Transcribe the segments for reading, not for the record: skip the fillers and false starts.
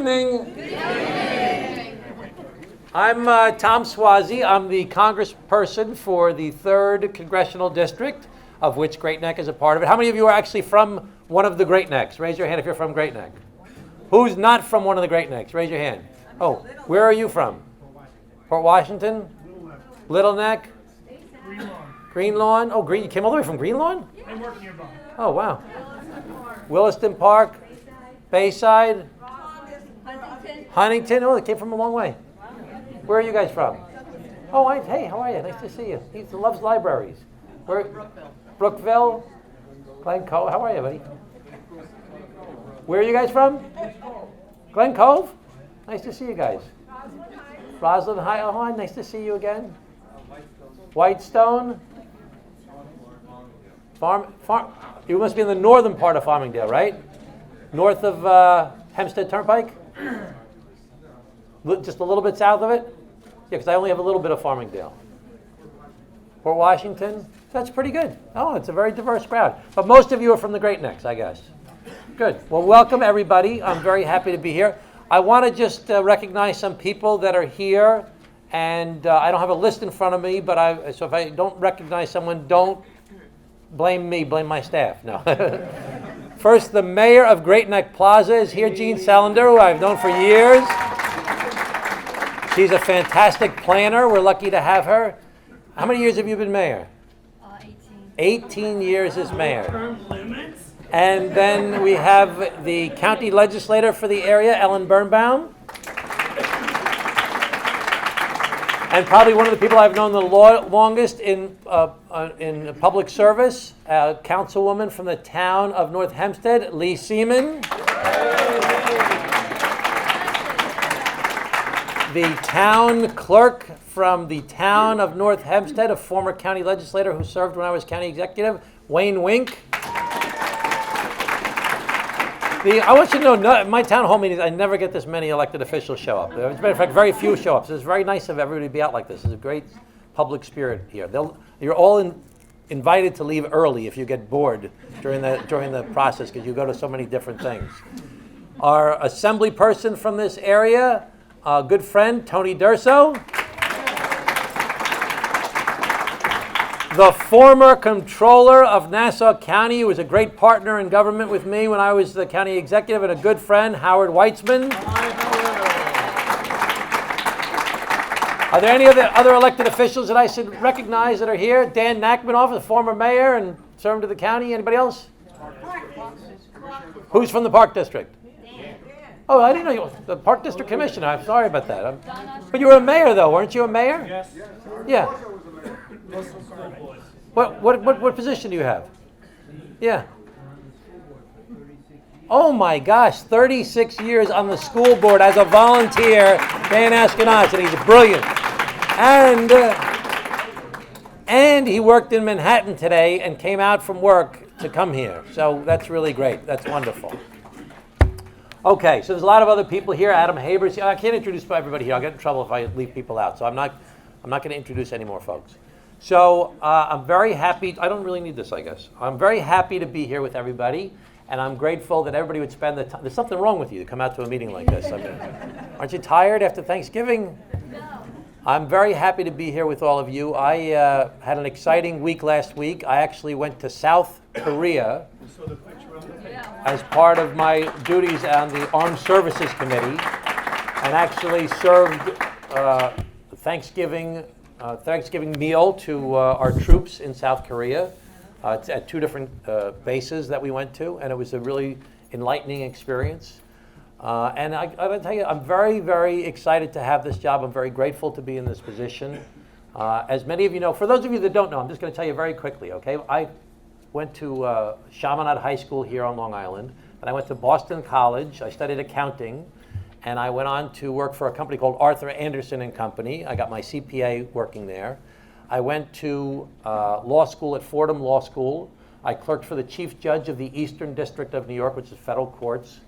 evening. Good evening. I'm Tom Suozzi. I'm the congressperson for the 3rd Congressional District, of which Great Neck is a part of it. How many of you are actually from one of the Great Necks? Raise your hand if you're from Great Neck. Who's not from one of the Great Necks? Raise your hand. Oh, where are you from? Port Washington? Little Neck? Green Lawn? Oh, Green. You came all the way from Green Lawn? I'm working here, Bob. Oh, wow. Williston Park? Bayside? Huntington? Oh, they came from a long way. Where are you guys from? Oh, hey, how are you? Nice to see you. He loves libraries. Where? Brookville? Glen Cove? How are you, buddy? Where are you guys from? Glen Cove? Nice to see you guys. Roslyn High. Oh, nice to see you again. Whitestone? Farm. You must be in the northern part of Farmingdale, right? North of Hempstead Turnpike? Just a little bit south of it? Yeah, because I only have a little bit of Farmingdale. Port Washington? That's pretty good. Oh, it's a very diverse crowd. But most of you are from the Great Necks, I guess. Good. Well, welcome, everybody. I'm very happy to be here. I want to just recognize some people that are here. And I don't have a list in front of me, but so if I don't recognize someone, don't blame me, blame my staff. No. First, the mayor of Great Neck Plaza is here, Jean Salander, who I've known for years. She's a fantastic planner. We're lucky to have her. How many years have you been mayor? 18. 18 years as mayor. And then we have the county legislator for the area, Ellen Birnbaum. And probably one of the people I've known the longest in public service, councilwoman from the town of North Hempstead, Lee Seaman. The town clerk from the town of North Hempstead, a former county legislator who served when I was county executive, Wayne Wink. I want you to know, my town hall meetings, I never get this many elected officials show up. As a matter of fact, very few show up. So it's very nice of everybody to be out like this. There's a great public spirit here. You're all invited to leave early if you get bored during the process, because you go to so many different things. Our assembly person from this area, a good friend, Tony Durso. The former controller of Nassau County, who was a great partner in government with me when I was the county executive, and a good friend, Howard Weitzman. Are there any other elected officials that I should recognize that are here? Dan Nachmanoff, the former mayor and served to the county. Anybody else? Who's from the Park District? Oh, I didn't know you were the Park District Commissioner. I'm sorry about that. But you were a mayor, though, weren't you a mayor? Yes. Yeah. What position do you have? Yeah. Oh my gosh, 36 years on the school board as a volunteer, Dan Ashkenaz, and he's brilliant. And he worked in Manhattan today and came out from work to come here. So that's really great. That's wonderful. Okay, so there's a lot of other people here. Adam Haber's here. I can't introduce everybody here. I'll get in trouble if I leave people out. So I'm not going to introduce any more folks. So I'm very happy. I don't really need this, I guess. I'm very happy to be here with everybody, and I'm grateful that everybody would spend the time. There's something wrong with you to come out to a meeting like this. I mean, aren't you tired after Thanksgiving? No. I'm very happy to be here with all of you. I had an exciting week last week. I actually went to South Korea as part of my duties on the Armed Services Committee, and actually served Thanksgiving meal to our troops in South Korea at 2 different bases that we went to, and it was a really enlightening experience. And I got to tell you, I'm very, very excited to have this job. I'm very grateful to be in this position. As many of you know, for those of you that don't know, I'm just going to tell you very quickly, okay? I went to Chaminade High School here on Long Island, and I went to Boston College. I studied accounting. And I went on to work for a company called Arthur Anderson and Company. I got my CPA working there. I went to law school at Fordham Law School. I clerked for the chief judge of the Eastern District of New York, which is federal courts.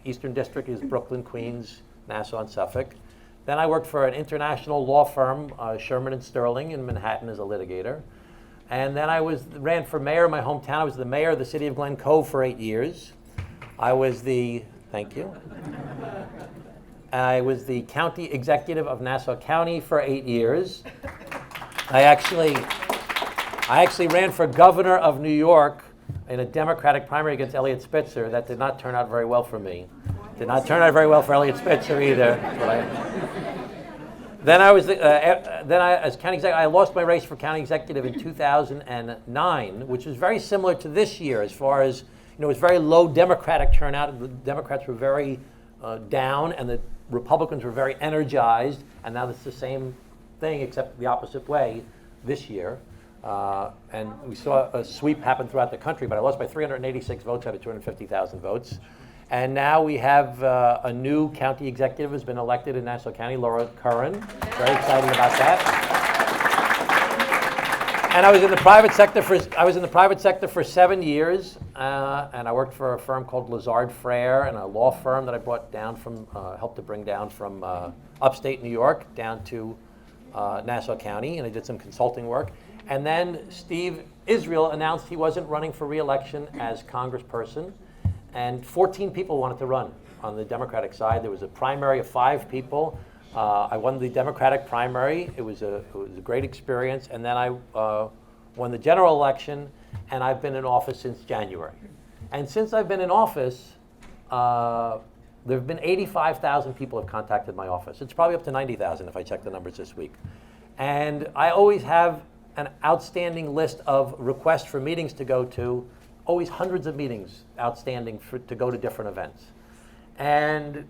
Eastern District is Brooklyn, Queens, Nassau, and Suffolk. Then I worked for an international law firm, Sherman and Sterling in Manhattan as a litigator. And then I ran for mayor in my hometown. I was the mayor of the city of Glen Cove for 8 years. I was the, thank you. I was the county executive of Nassau County for 8 years. I actually ran for governor of New York in a Democratic primary against Eliot Spitzer. That did not turn out very well for me. Did not turn out very well for Eliot Spitzer either. Then as county executive, I lost my race for county executive in 2009, which was very similar to this year as far as, it was very low Democratic turnout. The Democrats were very down, and the Republicans were very energized. And now it's the same thing, except the opposite way this year. And we saw a sweep happen throughout the country, but I lost by 386 votes out of 250,000 votes. And now we have a new county executive who's been elected in Nassau County, Laura Curran. Very excited about that. And I was in the private sector for 7 years, and I worked for a firm called Lazard Frere, and a law firm that I brought down from, helped to bring down from upstate New York down to Nassau County, and I did some consulting work. And then Steve Israel announced he wasn't running for re-election as congressperson. And 14 people wanted to run on the Democratic side. There was a primary of 5 people. I won the Democratic primary. It was a great experience. And then I won the general election, and I've been in office since January. And since I've been in office, there have been 85,000 people have contacted my office. It's probably up to 90,000 if I check the numbers this week. And I always have an outstanding list of requests for meetings to go to. Always hundreds of meetings outstanding to go to different events. And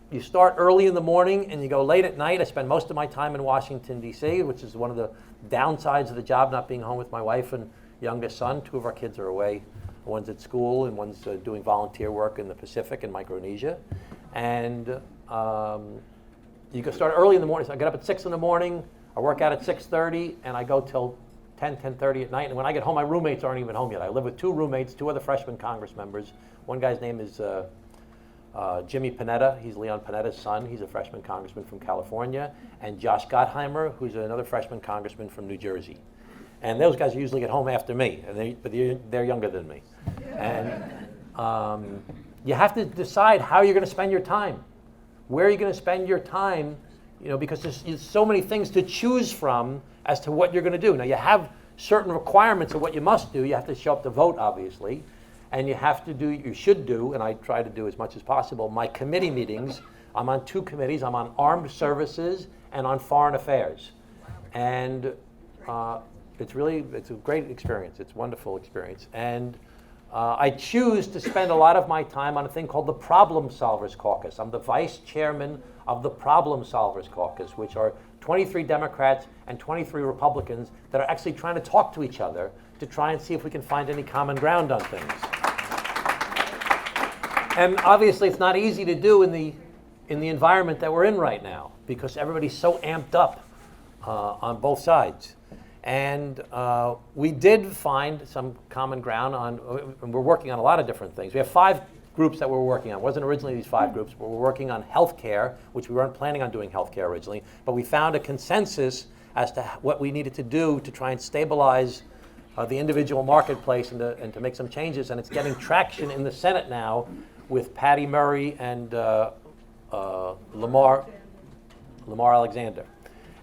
you start early in the morning and you go late at night. I spend most of my time in Washington, D.C., which is one of the downsides of the job, not being home with my wife and youngest son. 2 of our kids are away. One's at school and one's doing volunteer work in the Pacific in Micronesia. And you can start early in the morning. So I get up at 6 in the morning, I work out at 6:30, and I go till 10:30 at night, and when I get home, my roommates aren't even home yet. I live with 2 roommates, 2 other freshman Congress members. One guy's name is Jimmy Panetta. He's Leon Panetta's son. He's a freshman congressman from California. And Josh Gottheimer, who's another freshman congressman from New Jersey. And those guys usually get home after me, but they're younger than me. And you have to decide how you're going to spend your time. Where are you going to spend your time? Because there's so many things to choose from as to what you're going to do. Now, you have certain requirements of what you must do. You have to show up to vote, obviously, and you should do, and I try to do as much as possible, my committee meetings. I'm on 2 committees. I'm on Armed Services and on Foreign Affairs. And it's a great experience. It's a wonderful experience. And I choose to spend a lot of my time on a thing called the Problem Solvers Caucus. I'm the vice chairman of the Problem Solvers Caucus, which are 23 Democrats and 23 Republicans that are actually trying to talk to each other to try and see if we can find any common ground on things. And obviously it's not easy to do in the environment that we're in right now, because everybody's so amped up on both sides. And we did find some common ground and we're working on a lot of different things. We have 5 groups that we're working on. It wasn't originally these 5 groups, but we're working on healthcare, which we weren't planning on doing healthcare originally, but we found a consensus as to what we needed to do to try and stabilize the individual marketplace and to make some changes. And it's getting traction in the Senate now with Patty Murray and Lamar Alexander.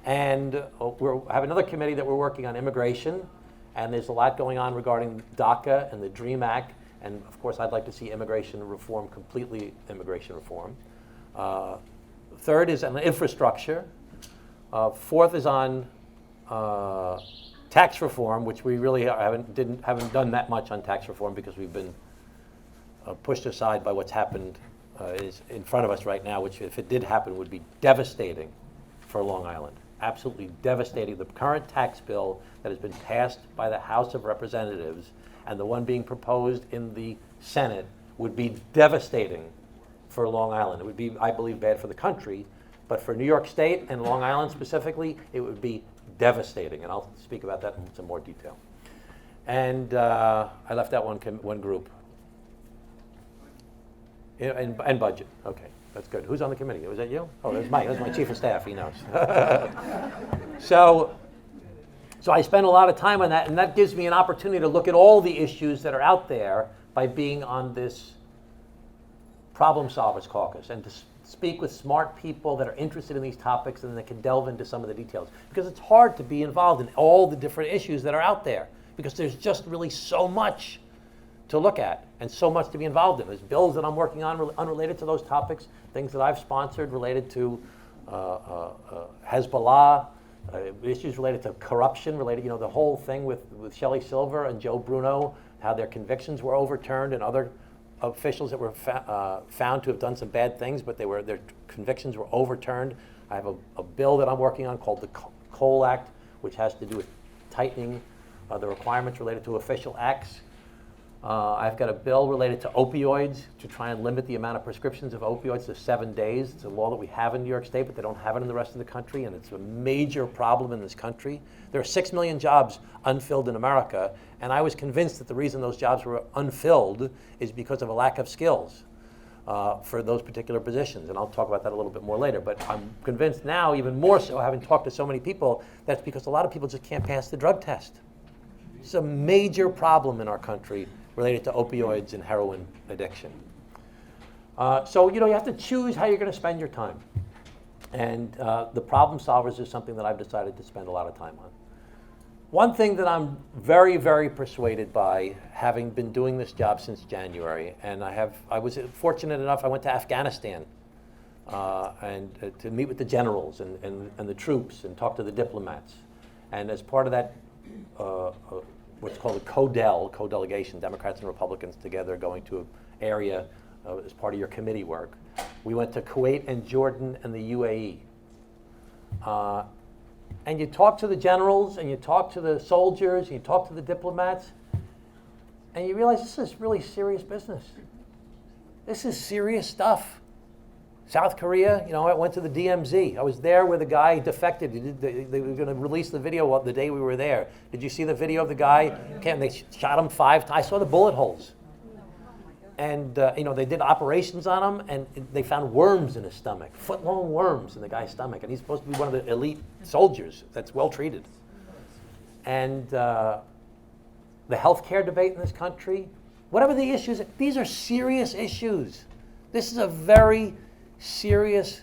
And we have another committee that we're working on immigration, and there's a lot going on regarding DACA and the DREAM Act. And of course, I'd like to see immigration reform, completely immigration reform. 3rd is on infrastructure. 4th is on tax reform, which we really haven't done that much on tax reform because we've been pushed aside by what's happened is in front of us right now, which if it did happen would be devastating for Long Island. Absolutely devastating. The current tax bill that has been passed by the House of Representatives and the one being proposed in the Senate would be devastating for Long Island. It would be, I believe, bad for the country, but for New York State and Long Island specifically, it would be devastating, and I'll speak about that in some more detail. And I left out one group. And budget, okay, that's good. Who's on the committee? Was that you? Oh, that's Mike, that's my chief of staff, he knows. So I spend a lot of time on that, and that gives me an opportunity to look at all the issues that are out there by being on this Problem Solvers Caucus, and speak with smart people that are interested in these topics and that can delve into some of the details. Because it's hard to be involved in all the different issues that are out there, because there's just really so much to look at and so much to be involved in. There's bills that I'm working on unrelated to those topics, things that I've sponsored related to Hezbollah, issues related to corruption, related, the whole thing with Shelley Silver and Joe Bruno, how their convictions were overturned, and other officials that were found to have done some bad things, but their convictions were overturned. I have a bill that I'm working on called the Coal Act, which has to do with tightening the requirements related to official acts. I've got a bill related to opioids to try and limit the amount of prescriptions of opioids to 7 days. It's a law that we have in New York State, but they don't have it in the rest of the country, and it's a major problem in this country. There are 6 million jobs unfilled in America, and I was convinced that the reason those jobs were unfilled is because of a lack of skills for those particular positions, and I'll talk about that a little bit more later. But I'm convinced now, even more so, having talked to so many people, that's because a lot of people just can't pass the drug test. It's a major problem in our country related to opioids and heroin addiction. So you have to choose how you're going to spend your time. And the problem solvers is something that I've decided to spend a lot of time on. One thing that I'm very, very persuaded by, having been doing this job since January, and I was fortunate enough, I went to Afghanistan and to meet with the generals and the troops and talk to the diplomats. And as part of that, what's called a co-delegation, Democrats and Republicans together going to an area as part of your committee work. We went to Kuwait and Jordan and the UAE. And you talk to the generals, and you talk to the soldiers, and you talk to the diplomats, and you realize this is really serious business. This is serious stuff. South Korea, I went to the DMZ. I was there where the guy defected. They were going to release the video the day we were there. Did you see the video of the guy? They shot him 5 times. I saw the bullet holes. And they did operations on him, and they found worms in his stomach, foot-long worms in the guy's stomach. And he's supposed to be one of the elite soldiers that's well treated. And the healthcare debate in this country, whatever the issues, these are serious issues. This is a very serious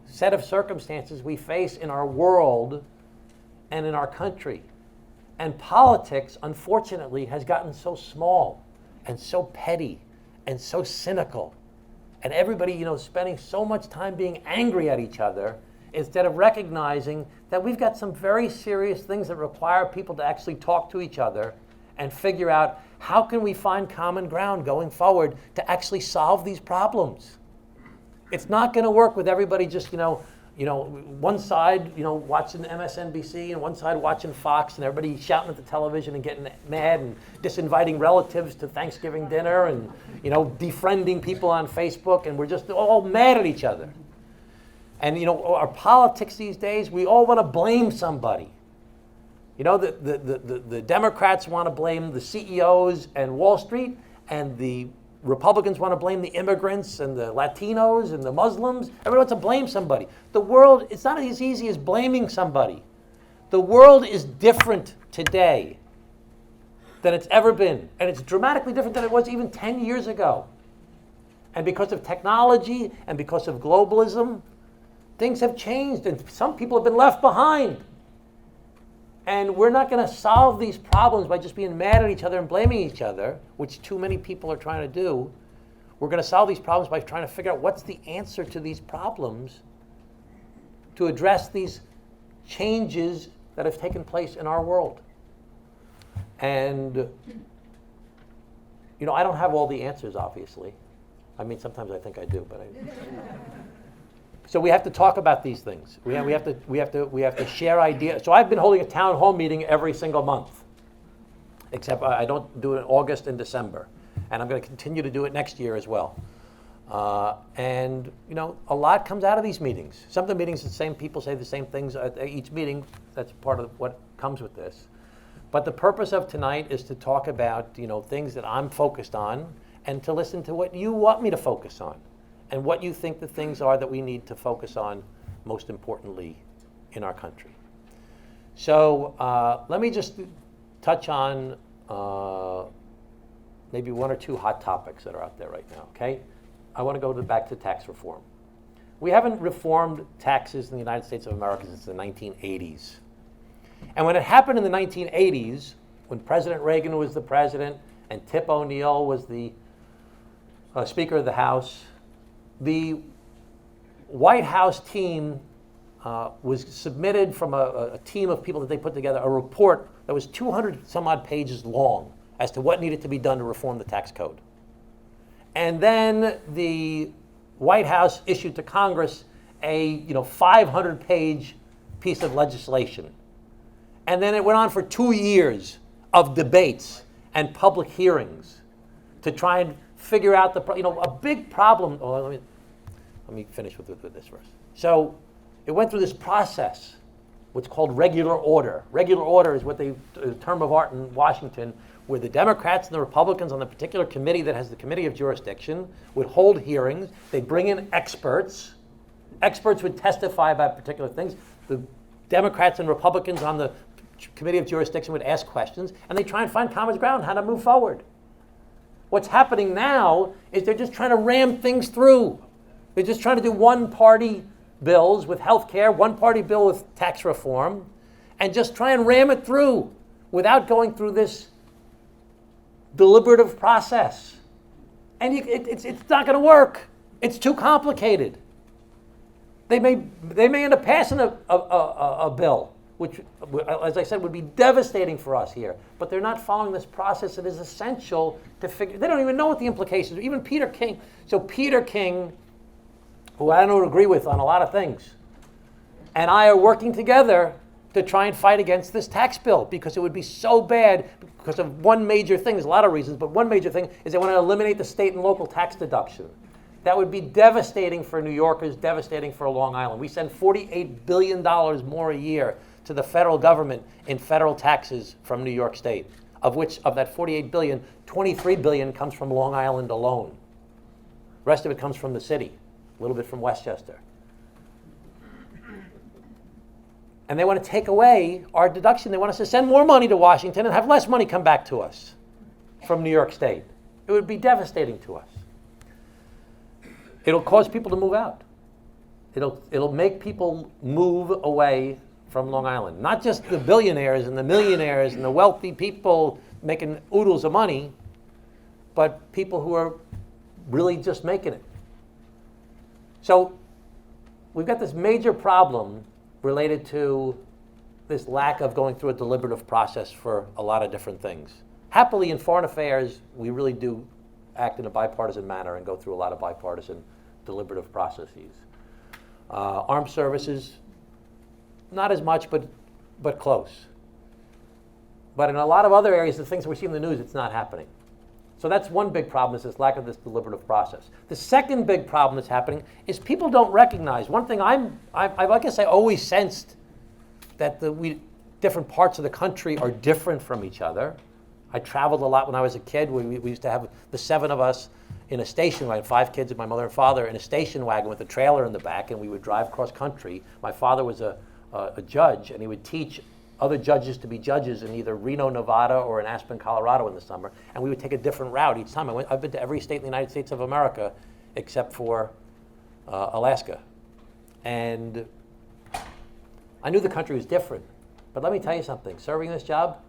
set of circumstances we face in our world and in our country. And politics, unfortunately, has gotten so small and so petty and so cynical. And everybody, spending so much time being angry at each other instead of recognizing that we've got some very serious things that require people to actually talk to each other and figure out how can we find common ground going forward to actually solve these problems. It's not going to work with everybody just, one side, watching MSNBC and one side watching Fox and everybody shouting at the television and getting mad and disinviting relatives to Thanksgiving dinner and, defriending people on Facebook, and we're just all mad at each other. And, our politics these days, we all want to blame somebody. The Democrats want to blame the CEOs and Wall Street, and the Republicans want to blame the immigrants and the Latinos and the Muslims. Everyone wants to blame somebody. The world, it's not as easy as blaming somebody. The world is different today than it's ever been. And it's dramatically different than it was even 10 years ago. And because of technology and because of globalism, things have changed and some people have been left behind. And we're not going to solve these problems by just being mad at each other and blaming each other, which too many people are trying to do. We're going to solve these problems by trying to figure out what's the answer to these problems to address these changes that have taken place in our world. And, I don't have all the answers, obviously. I mean, sometimes I think I do, but So we have to talk about these things. We have to share ideas. So I've been holding a town hall meeting every single month, except I don't do it in August and December, and I'm going to continue to do it next year as well. And a lot comes out of these meetings. Some of the meetings, the same people say the same things at each meeting. That's part of what comes with this. But the purpose of tonight is to talk about things that I'm focused on, and to listen to what you want me to focus on, and what you think the things are that we need to focus on most importantly in our country. So let me just touch on maybe one or two hot topics that are out there right now, okay? I want to go back to tax reform. We haven't reformed taxes in the United States of America since the 1980s. And when it happened in the 1980s, when President Reagan was the president and Tip O'Neill was the Speaker of the House, the White House team was submitted from a team of people that they put together, a report that was 200 some odd pages long as to what needed to be done to reform the tax code. And then the White House issued to Congress a 500-page piece of legislation. And then it went on for 2 years of debates and public hearings to try and figure out a big problem. Oh, let me finish with this first. So it went through this process, what's called regular order. Regular order is what a term of art in Washington, where the Democrats and the Republicans on the particular committee that has the committee of jurisdiction would hold hearings. They'd bring in experts. Experts would testify about particular things. The Democrats and Republicans on the committee of jurisdiction would ask questions, and they try and find common ground, how to move forward. What's happening now is they're just trying to ram things through. They're just trying to do one-party bills with health care, one-party bill with tax reform, and just try and ram it through without going through this deliberative process. And it's not going to work. It's too complicated. They may end up passing a bill, which, as I said, would be devastating for us here. But they're not following this process that is essential to figure. They don't even know what the implications are. Even Peter King. So Peter King, who I don't agree with on a lot of things, and I are working together to try and fight against this tax bill, because it would be so bad because of one major thing. There's a lot of reasons, but one major thing is they want to eliminate the state and local tax deduction. That would be devastating for New Yorkers, devastating for Long Island. We send $48 billion more a year to the federal government in federal taxes from New York State, of that $48 billion, $23 billion comes from Long Island alone. The rest of it comes from the city, a little bit from Westchester. And they want to take away our deduction. They want us to send more money to Washington and have less money come back to us from New York State. It would be devastating to us. It'll cause people to move out. It'll make people move away from Long Island. Not just the billionaires and the millionaires and the wealthy people making oodles of money, but people who are really just making it. So we've got this major problem related to this lack of going through a deliberative process for a lot of different things. Happily, in foreign affairs, we really do act in a bipartisan manner and go through a lot of bipartisan deliberative processes. Armed services, not as much, but close. But in a lot of other areas, the things that we see in the news, it's not happening. So that's one big problem, is this lack of this deliberative process. The second big problem that's happening is people don't recognize. One thing I guess I always sensed that different parts of the country are different from each other. I traveled a lot when I was a kid. We used to have the 7 of us in a station wagon, 5 kids and my mother and father, in a station wagon with a trailer in the back, and we would drive cross country. My father was a judge, and he would teach other judges to be judges in either Reno, Nevada, or in Aspen, Colorado in the summer, and we would take a different route each time. I've been to every state in the United States of America except for Alaska. And I knew the country was different, but let me tell you something. Serving this job,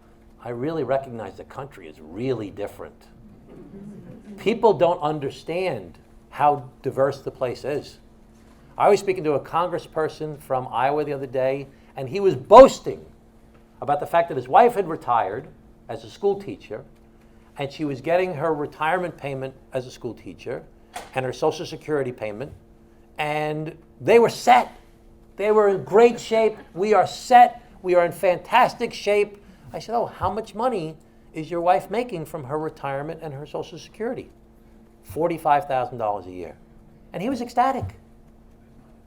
I really recognize the country is really different. People don't understand how diverse the place is. I was speaking to a congressperson from Iowa the other day, and he was boasting about the fact that his wife had retired as a school teacher, and she was getting her retirement payment as a school teacher and her Social Security payment, and they were set. They were in great shape. We are set. We are in fantastic shape. I said, oh, how much money is your wife making from her retirement and her Social Security? $45,000 a year. And he was ecstatic.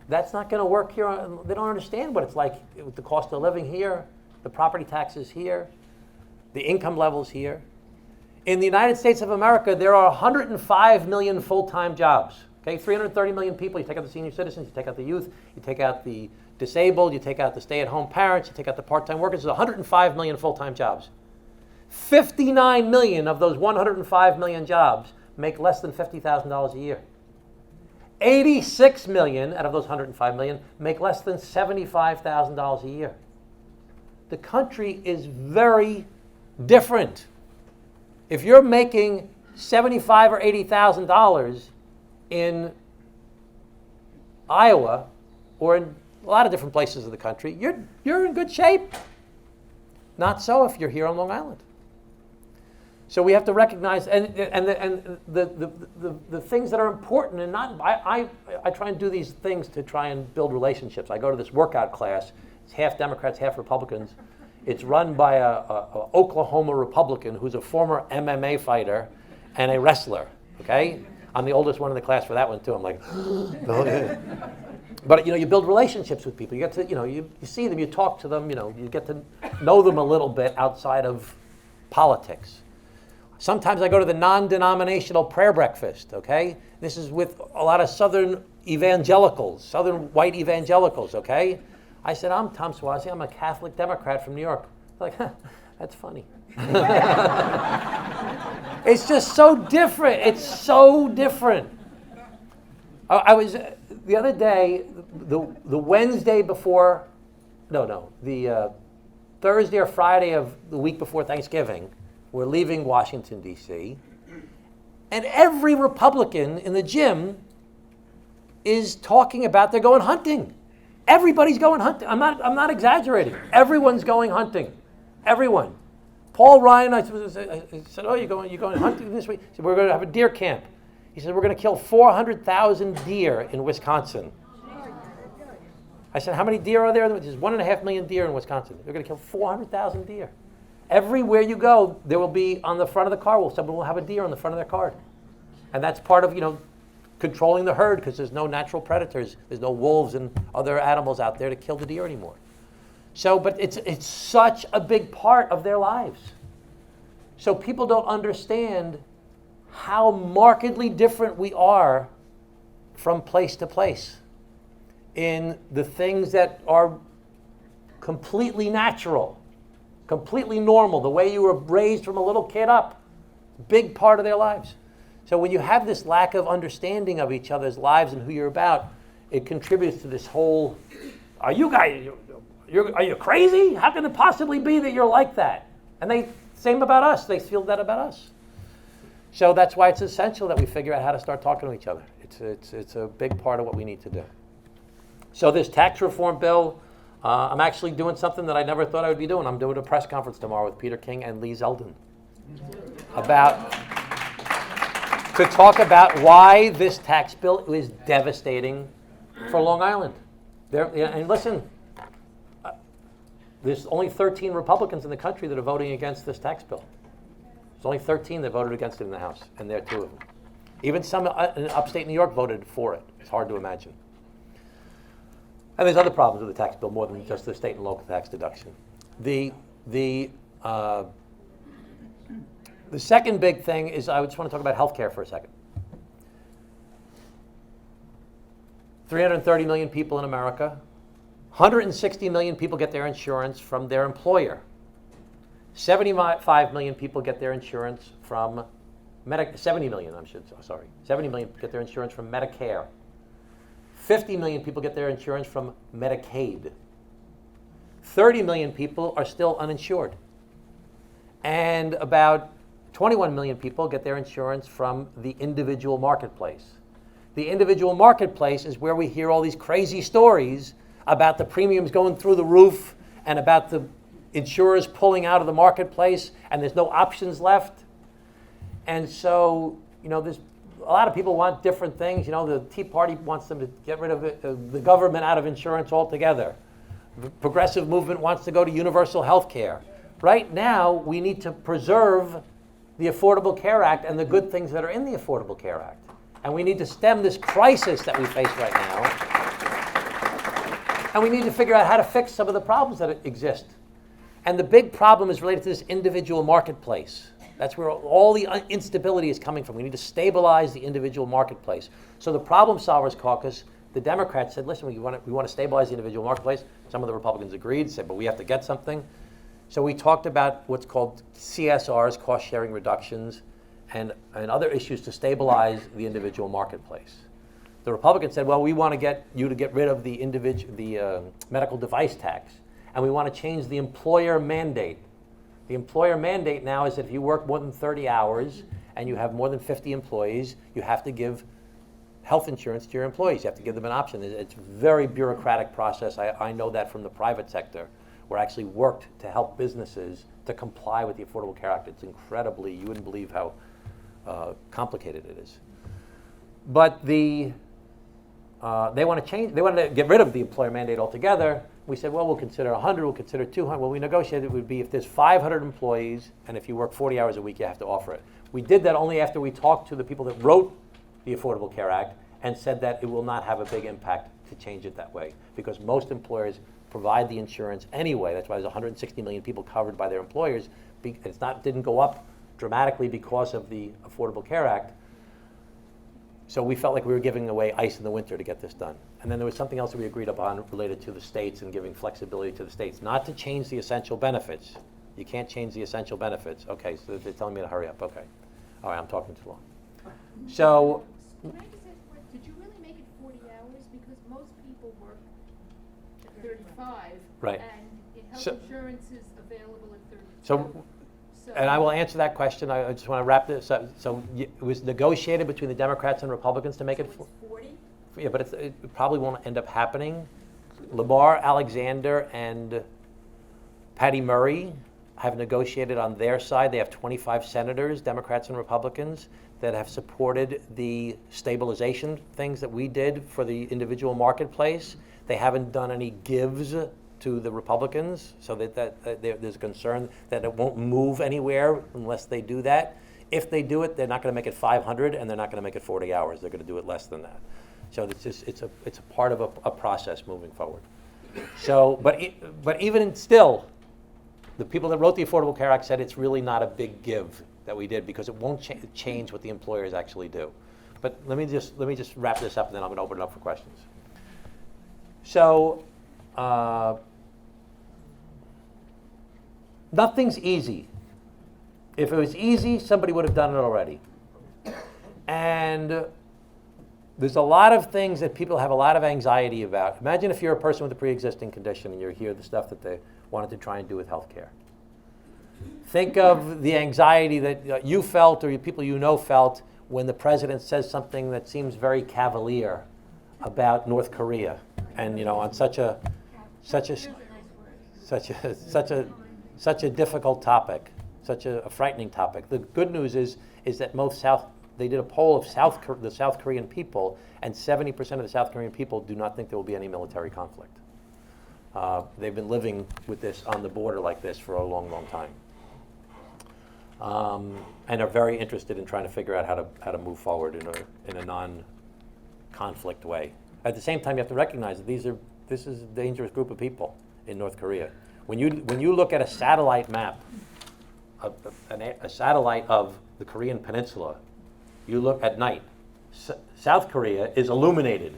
That's not going to work here. They don't understand what it's like with the cost of living here, the property taxes here, the income levels here. In the United States of America, there are 105 million full-time jobs. Okay, 330 million people. You take out the senior citizens, you take out the youth, you take out the disabled, you take out the stay-at-home parents, you take out the part-time workers. There's 105 million full-time jobs. 59 million of those 105 million jobs make less than $50,000 a year. 86 million out of those 105 million make less than $75,000 a year. The country is very different. If you're making $75,000 or $80,000 in Iowa or in a lot of different places of the country, you're in good shape. Not so if you're here on Long Island. So we have to recognize and the things that are important, and not I try and do these things to try and build relationships. I go to this workout class. It's half Democrats, half Republicans. It's run by a Oklahoma Republican who's a former MMA fighter and a wrestler. Okay, I'm the oldest one in the class for that one too. I'm like, but you build relationships with people. You get to you see them, you talk to them. You get to know them a little bit outside of politics. Sometimes I go to the non-denominational prayer breakfast, okay? This is with a lot of Southern evangelicals, Southern white evangelicals, okay? I said, I'm Tom Suozzi. I'm a Catholic Democrat from New York. They're like, that's funny. It's just so different. It's so different. I was, the other day, the Wednesday before, the Thursday or Friday of the week before Thanksgiving, we're leaving Washington, D.C., and every Republican in the gym is talking about they're going hunting. Everybody's going hunting. I'm not exaggerating. Everyone's going hunting. Everyone. Paul Ryan, I said, oh, you're going hunting this week? He said, we're going to have a deer camp. He said, we're going to kill 400,000 deer in Wisconsin. I said, how many deer are there? There's 1.5 million deer in Wisconsin. They're going to kill 400,000 deer. Everywhere you go, there will be on the front of the car, someone will have a deer on the front of their car. And that's part of, controlling the herd, because there's no natural predators. There's no wolves and other animals out there to kill the deer anymore. So, but it's such a big part of their lives. So people don't understand how markedly different we are from place to place in the things that are completely natural, completely normal, the way you were raised from a little kid up, big part of their lives. So when you have this lack of understanding of each other's lives and who you're about, it contributes to this whole, are you guys, are you crazy? How can it possibly be that you're like that? And same about us, they feel that about us. So that's why it's essential that we figure out how to start talking to each other. It's a big part of what we need to do. So this tax reform bill, I'm actually doing something that I never thought I would be doing. I'm doing a press conference tomorrow with Peter King and Lee Zeldin to talk about why this tax bill is devastating for Long Island. And listen, there's only 13 Republicans in the country that are voting against this tax bill. There's only 13 that voted against it in the House, and there are 2 of them. Even some in upstate New York voted for it. It's hard to imagine. And there's other problems with the tax bill more than just the state and local tax deduction. The second big thing is I just want to talk about health care for a second. 330 million people in America. 160 million people get their insurance from their employer. 75 million people get their insurance from 70 million get their insurance from Medicare. 50 million people get their insurance from Medicaid. 30 million people are still uninsured. And about 21 million people get their insurance from the individual marketplace. The individual marketplace is where we hear all these crazy stories about the premiums going through the roof and about the insurers pulling out of the marketplace and there's no options left. And so, there's a lot of people want different things. The Tea Party wants them to get rid of the government out of insurance altogether. The progressive movement wants to go to universal health care. Right now, we need to preserve the Affordable Care Act and the good things that are in the Affordable Care Act. And we need to stem this crisis that we face right now. And we need to figure out how to fix some of the problems that exist. And the big problem is related to this individual marketplace. That's where all the instability is coming from. We need to stabilize the individual marketplace. So the Problem Solvers Caucus, the Democrats said, listen, we want to stabilize the individual marketplace. Some of the Republicans agreed, said, but we have to get something. So we talked about what's called CSRs, cost sharing reductions, and other issues to stabilize the individual marketplace. The Republicans said, well, we want to get you to get rid of the medical device tax, and we want to change the employer mandate. The employer mandate now is that if you work more than 30 hours and you have more than 50 employees, you have to give health insurance to your employees. You have to give them an option. It's a very bureaucratic process. I know that from the private sector, where I actually worked to help businesses to comply with the Affordable Care Act. It's incredibly, you wouldn't believe how complicated it is. But they want to get rid of the employer mandate altogether. We said, well, we'll consider 100, we'll consider 200. Well, we negotiated it would be if there's 500 employees, and if you work 40 hours a week, you have to offer it. We did that only after we talked to the people that wrote the Affordable Care Act and said that it will not have a big impact to change it that way, because most employers provide the insurance anyway. That's why there's 160 million people covered by their employers. Didn't go up dramatically because of the Affordable Care Act. So we felt like we were giving away ice in the winter to get this done. And then there was something else that we agreed upon related to the states and giving flexibility to the states, not to change the essential benefits. You can't change the essential benefits. Okay, so they're telling me to hurry up. Okay. All right, I'm talking too long. So. Can I just ask, did you really make it 40 hours? Because most people work at 35. Right. And health insurance is available at 32. So, and I will answer that question. I just want to wrap this up. So it was negotiated between the Democrats and Republicans to make it 40? Yeah, but it probably won't end up happening. Lamar Alexander and Patty Murray have negotiated on their side. They have 25 senators, Democrats and Republicans, that have supported the stabilization things that we did for the individual marketplace. They haven't done any gives to the Republicans, so that there's concern that it won't move anywhere unless they do that. If they do it, they're not going to make it 500, and they're not going to make it 40 hours. They're going to do it less than that. So it's a part of a process moving forward. So, but even still, the people that wrote the Affordable Care Act said it's really not a big give that we did, because it won't change what the employers actually do. But let me just wrap this up, and then I'm going to open it up for questions. So. Nothing's easy. If it was easy, somebody would have done it already. And there's a lot of things that people have a lot of anxiety about. Imagine if you're a person with a pre-existing condition and you hear the stuff that they wanted to try and do with health care. Think of the anxiety that you felt, or people you know felt, when the president says something that seems very cavalier about North Korea, and on such a such a difficult topic, such a frightening topic. The good news is that they did a poll of the South Korean people, and 70% of the South Korean people do not think there will be any military conflict. They've been living with this on the border like this for a long, long time, and are very interested in trying to figure out how to move forward in a non-conflict way. At the same time, you have to recognize that this is a dangerous group of people in North Korea. When you look at a satellite map, a satellite of the Korean Peninsula, you look at night. South Korea is illuminated,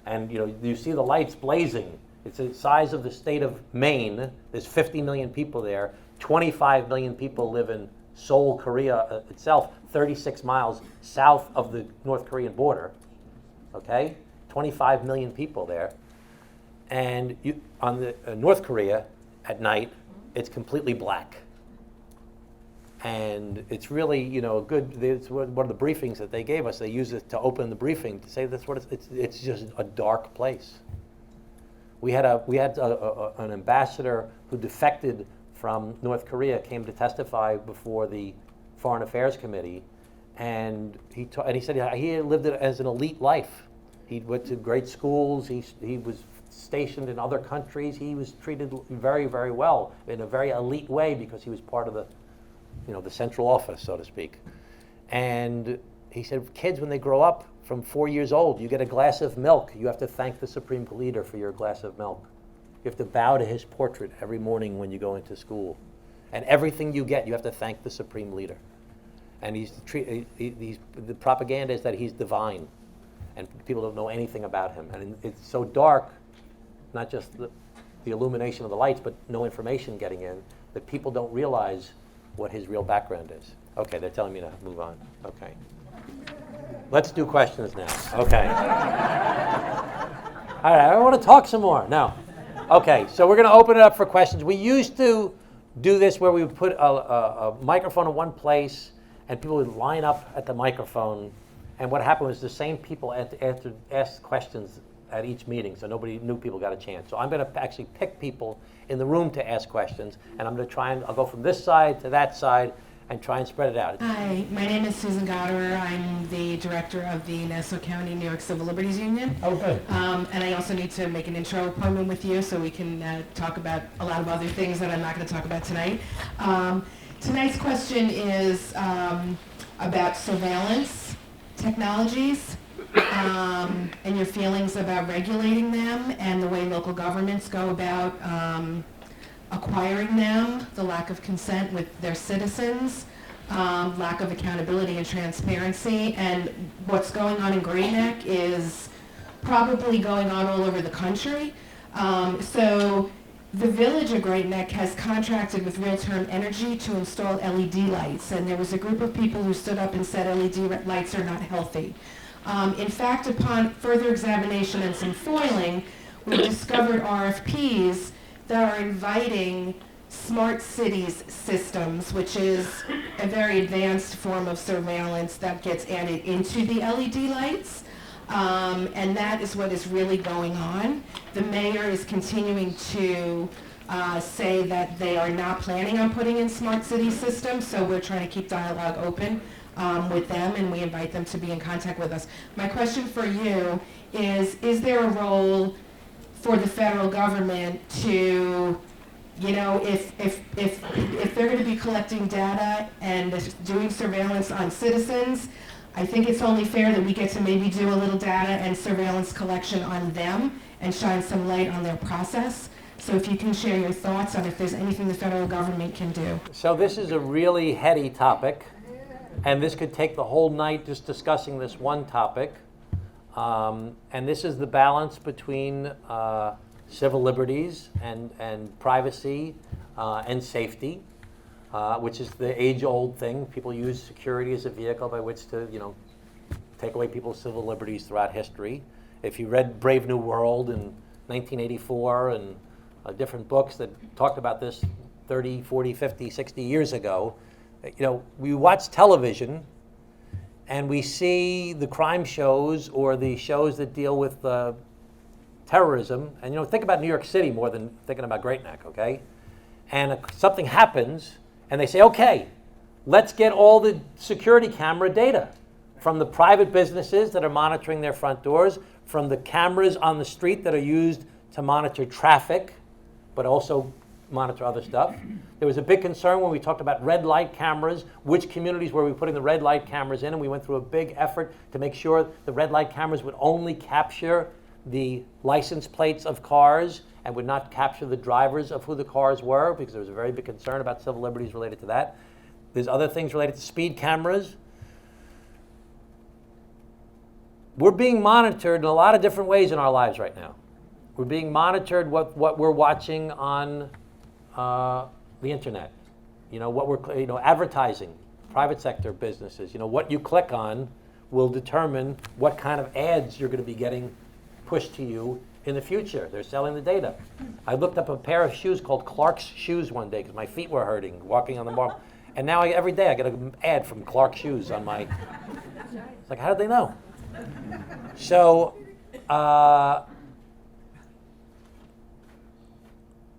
and you see the lights blazing. It's the size of the state of Maine. There's 50 million people there. 25 million people live in Seoul, Korea itself, 36 miles south of the North Korean border. Okay, 25 million people there, and on the North Korea. At night, it's completely black, and it's really good. It's one of the briefings that they gave us. They use it to open the briefing to say that's what it's just a dark place. We had an ambassador who defected from North Korea, came to testify before the Foreign Affairs Committee, and he said he lived it as an elite life. He went to great schools. He was stationed in other countries. He was treated very, very well in a very elite way because he was part of the central office, so to speak. And he said, kids, when they grow up from 4 years old, you get a glass of milk. You have to thank the Supreme Leader for your glass of milk. You have to bow to his portrait every morning when you go into school. And everything you get, you have to thank the Supreme Leader. And the propaganda is that he's divine, and people don't know anything about him. And it's so dark, not just the illumination of the lights, but no information getting in, that people don't realize what his real background is. Okay, they're telling me to move on. Okay. Let's do questions now. Okay. All right, I want to talk some more. No. Okay, so we're going to open it up for questions. We used to do this where we would put a microphone in one place and people would line up at the microphone. And what happened was the same people asked questions at each meeting, so nobody new people got a chance. So I'm going to actually pick people in the room to ask questions, and I'm going to try and I'll go from this side to that side and try and spread it out. Hi, my name is Susan Goddard. I'm the director of the Nassau County New York Civil Liberties Union. Oh, good. And I also need to make an intro appointment with you so we can talk about a lot of other things that I'm not going to talk about tonight. Tonight's question is about surveillance technologies and your feelings about regulating them and the way local governments go about acquiring them, the lack of consent with their citizens, lack of accountability and transparency, and what's going on in Great Neck is probably going on all over the country. So the village of Great Neck has contracted with Real Term Energy to install LED lights, and there was a group of people who stood up and said LED lights are not healthy. In fact, upon further examination and some foiling, we discovered RFPs that are inviting smart cities systems, which is a very advanced form of surveillance that gets added into the LED lights. And that is what is really going on. The mayor is continuing to say that they are not planning on putting in smart city systems, so we're trying to keep dialogue open with them, and we invite them to be in contact with us. My question for you is there a role for the federal government to, you know, if they're going to be collecting data and doing surveillance on citizens, I think it's only fair that we get to maybe do a little data and surveillance collection on them and shine some light on their process. So if you can share your thoughts on if there's anything the federal government can do. So this is a really heady topic, and this could take the whole night just discussing this one topic. And this is the balance between civil liberties and privacy and safety, which is the age-old thing. People use security as a vehicle by which to, you know, take away people's civil liberties throughout history. If you read Brave New World in 1984 and different books that talked about this 30, 40, 50, 60 years ago, you know, we watch television and we see the crime shows or the shows that deal with terrorism. And, you know, think about New York City more than thinking about Great Neck, okay? And something happens, and they say, okay, let's get all the security camera data from the private businesses that are monitoring their front doors, from the cameras on the street that are used to monitor traffic, but also monitor other stuff. There was a big concern when we talked about red light cameras, which communities were we putting the red light cameras in, and we went through a big effort to make sure the red light cameras would only capture the license plates of cars and would not capture the drivers of who the cars were, because there was a very big concern about civil liberties related to that. There's other things related to speed cameras. We're being monitored in a lot of different ways in our lives right now. We're being monitored what we're watching on the internet, you know, what we're, you know, advertising, private sector businesses, you know, what you click on will determine what kind of ads you're going to be getting pushed to you in the future. They're selling the data. I looked up a pair of shoes called Clark's shoes one day because my feet were hurting walking on the marble, and now every day I get an ad from Clark's shoes on my. It's like, how did they know? So.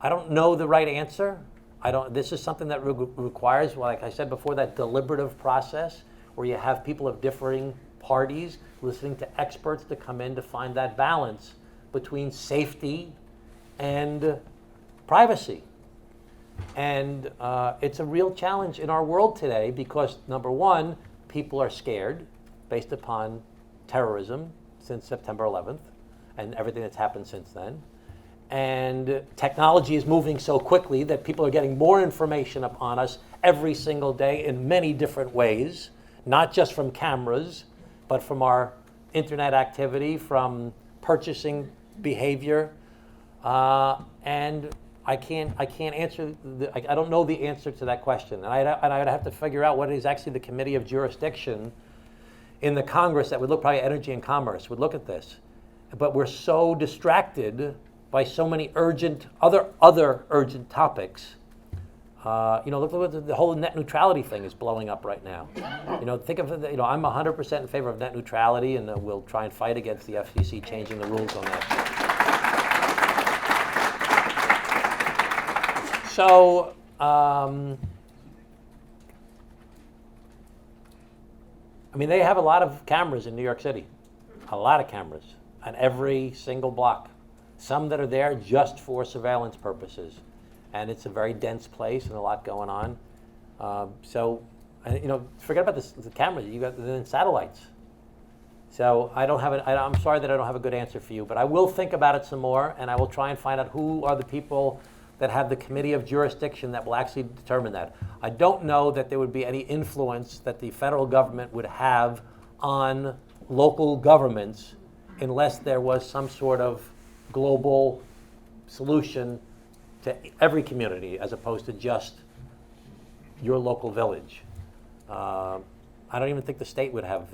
I don't know the right answer. This is something that requires, like I said before, that deliberative process where you have people of differing parties listening to experts to come in to find that balance between safety and privacy. And it's a real challenge in our world today because, number one, people are scared based upon terrorism since September 11th and everything that's happened since then. And technology is moving so quickly that people are getting more information upon us every single day in many different ways, not just from cameras, but from our internet activity, from purchasing behavior. And I can't answer, I don't know the answer to that question. And I'd have to figure out what is actually the committee of jurisdiction in the Congress that would look, probably Energy and Commerce, would look at this. But we're so distracted by so many urgent, other urgent topics. Look at the whole net neutrality thing is blowing up right now. Think of it, I'm 100% in favor of net neutrality, and we'll try and fight against the FCC changing the rules on that. So, they have a lot of cameras in New York City, a lot of cameras on every single block. Some that are there just for surveillance purposes. And it's a very dense place and a lot going on. Forget about the cameras. You got the satellites. So I'm sorry that I don't have a good answer for you, but I will think about it some more, and I will try and find out who are the people that have the committee of jurisdiction that will actually determine that. I don't know that there would be any influence that the federal government would have on local governments unless there was some sort of global solution to every community as opposed to just your local village. I don't even think the state would have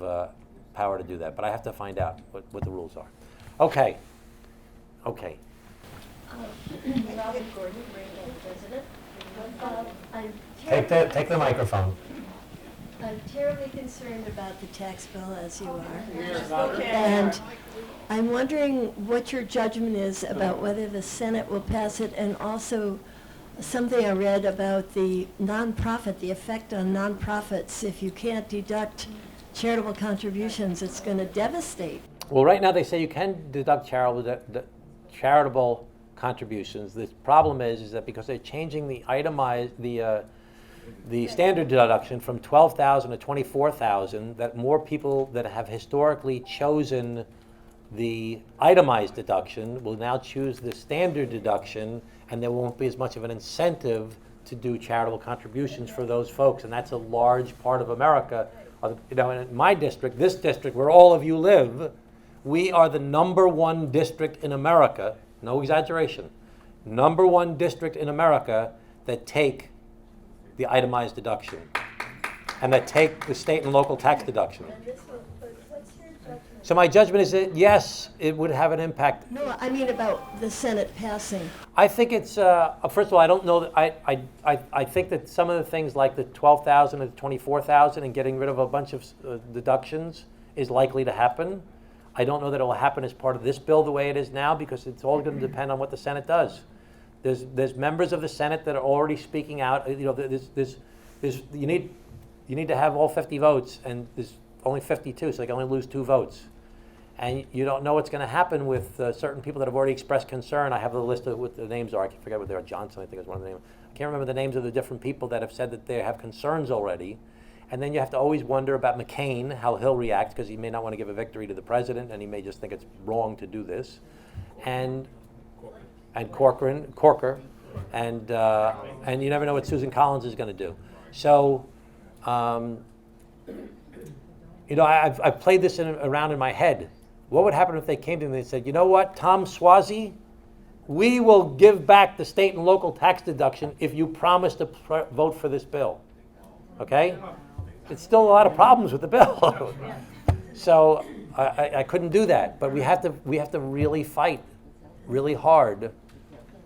power to do that, but I have to find out what the rules are. Okay. Robert Gordon, Rainbow President. Take the microphone. I'm terribly concerned about the tax bill, as you are. And I'm wondering what your judgment is about whether the Senate will pass it, and also something I read about the effect on nonprofits. If you can't deduct charitable contributions, it's going to devastate. Well, right now they say you can deduct charitable contributions. The problem is that because they're changing the the standard deduction from $12,000 to $24,000, that more people that have historically chosen the itemized deduction will now choose the standard deduction, and there won't be as much of an incentive to do charitable contributions for those folks, and that's a large part of America. In my district, this district where all of you live, we are the #1 district in America, no exaggeration, #1 district in America that take the itemized deduction and that take the state and local tax deduction. So my judgment is that yes, it would have an impact. No, I mean about the Senate passing. I think it's, first of all, I don't know that, I think that some of the things like the $12,000 and the $24,000 and getting rid of a bunch of deductions is likely to happen. I don't know that it will happen as part of this bill the way it is now, because it's all going to depend on what the Senate does. There's members of the Senate that are already speaking out. You need to have all 50 votes, and there's only 52, so they can only lose 2 votes. And you don't know what's going to happen with certain people that have already expressed concern. I have the list of what the names are. I can forget what they are. Johnson, I think, is one of the names. I can't remember the names of the different people that have said that they have concerns already. And then you have to always wonder about McCain, how he'll react, because he may not want to give a victory to the president, and he may just think it's wrong to do this. And Corker, and you never know what Susan Collins is going to do. So, I've played this around in my head. What would happen if they came to me and said, you know what, Tom Suozzi, we will give back the state and local tax deduction if you promise to vote for this bill. Okay? It's still a lot of problems with the bill. So I couldn't do that. But we have to really fight really hard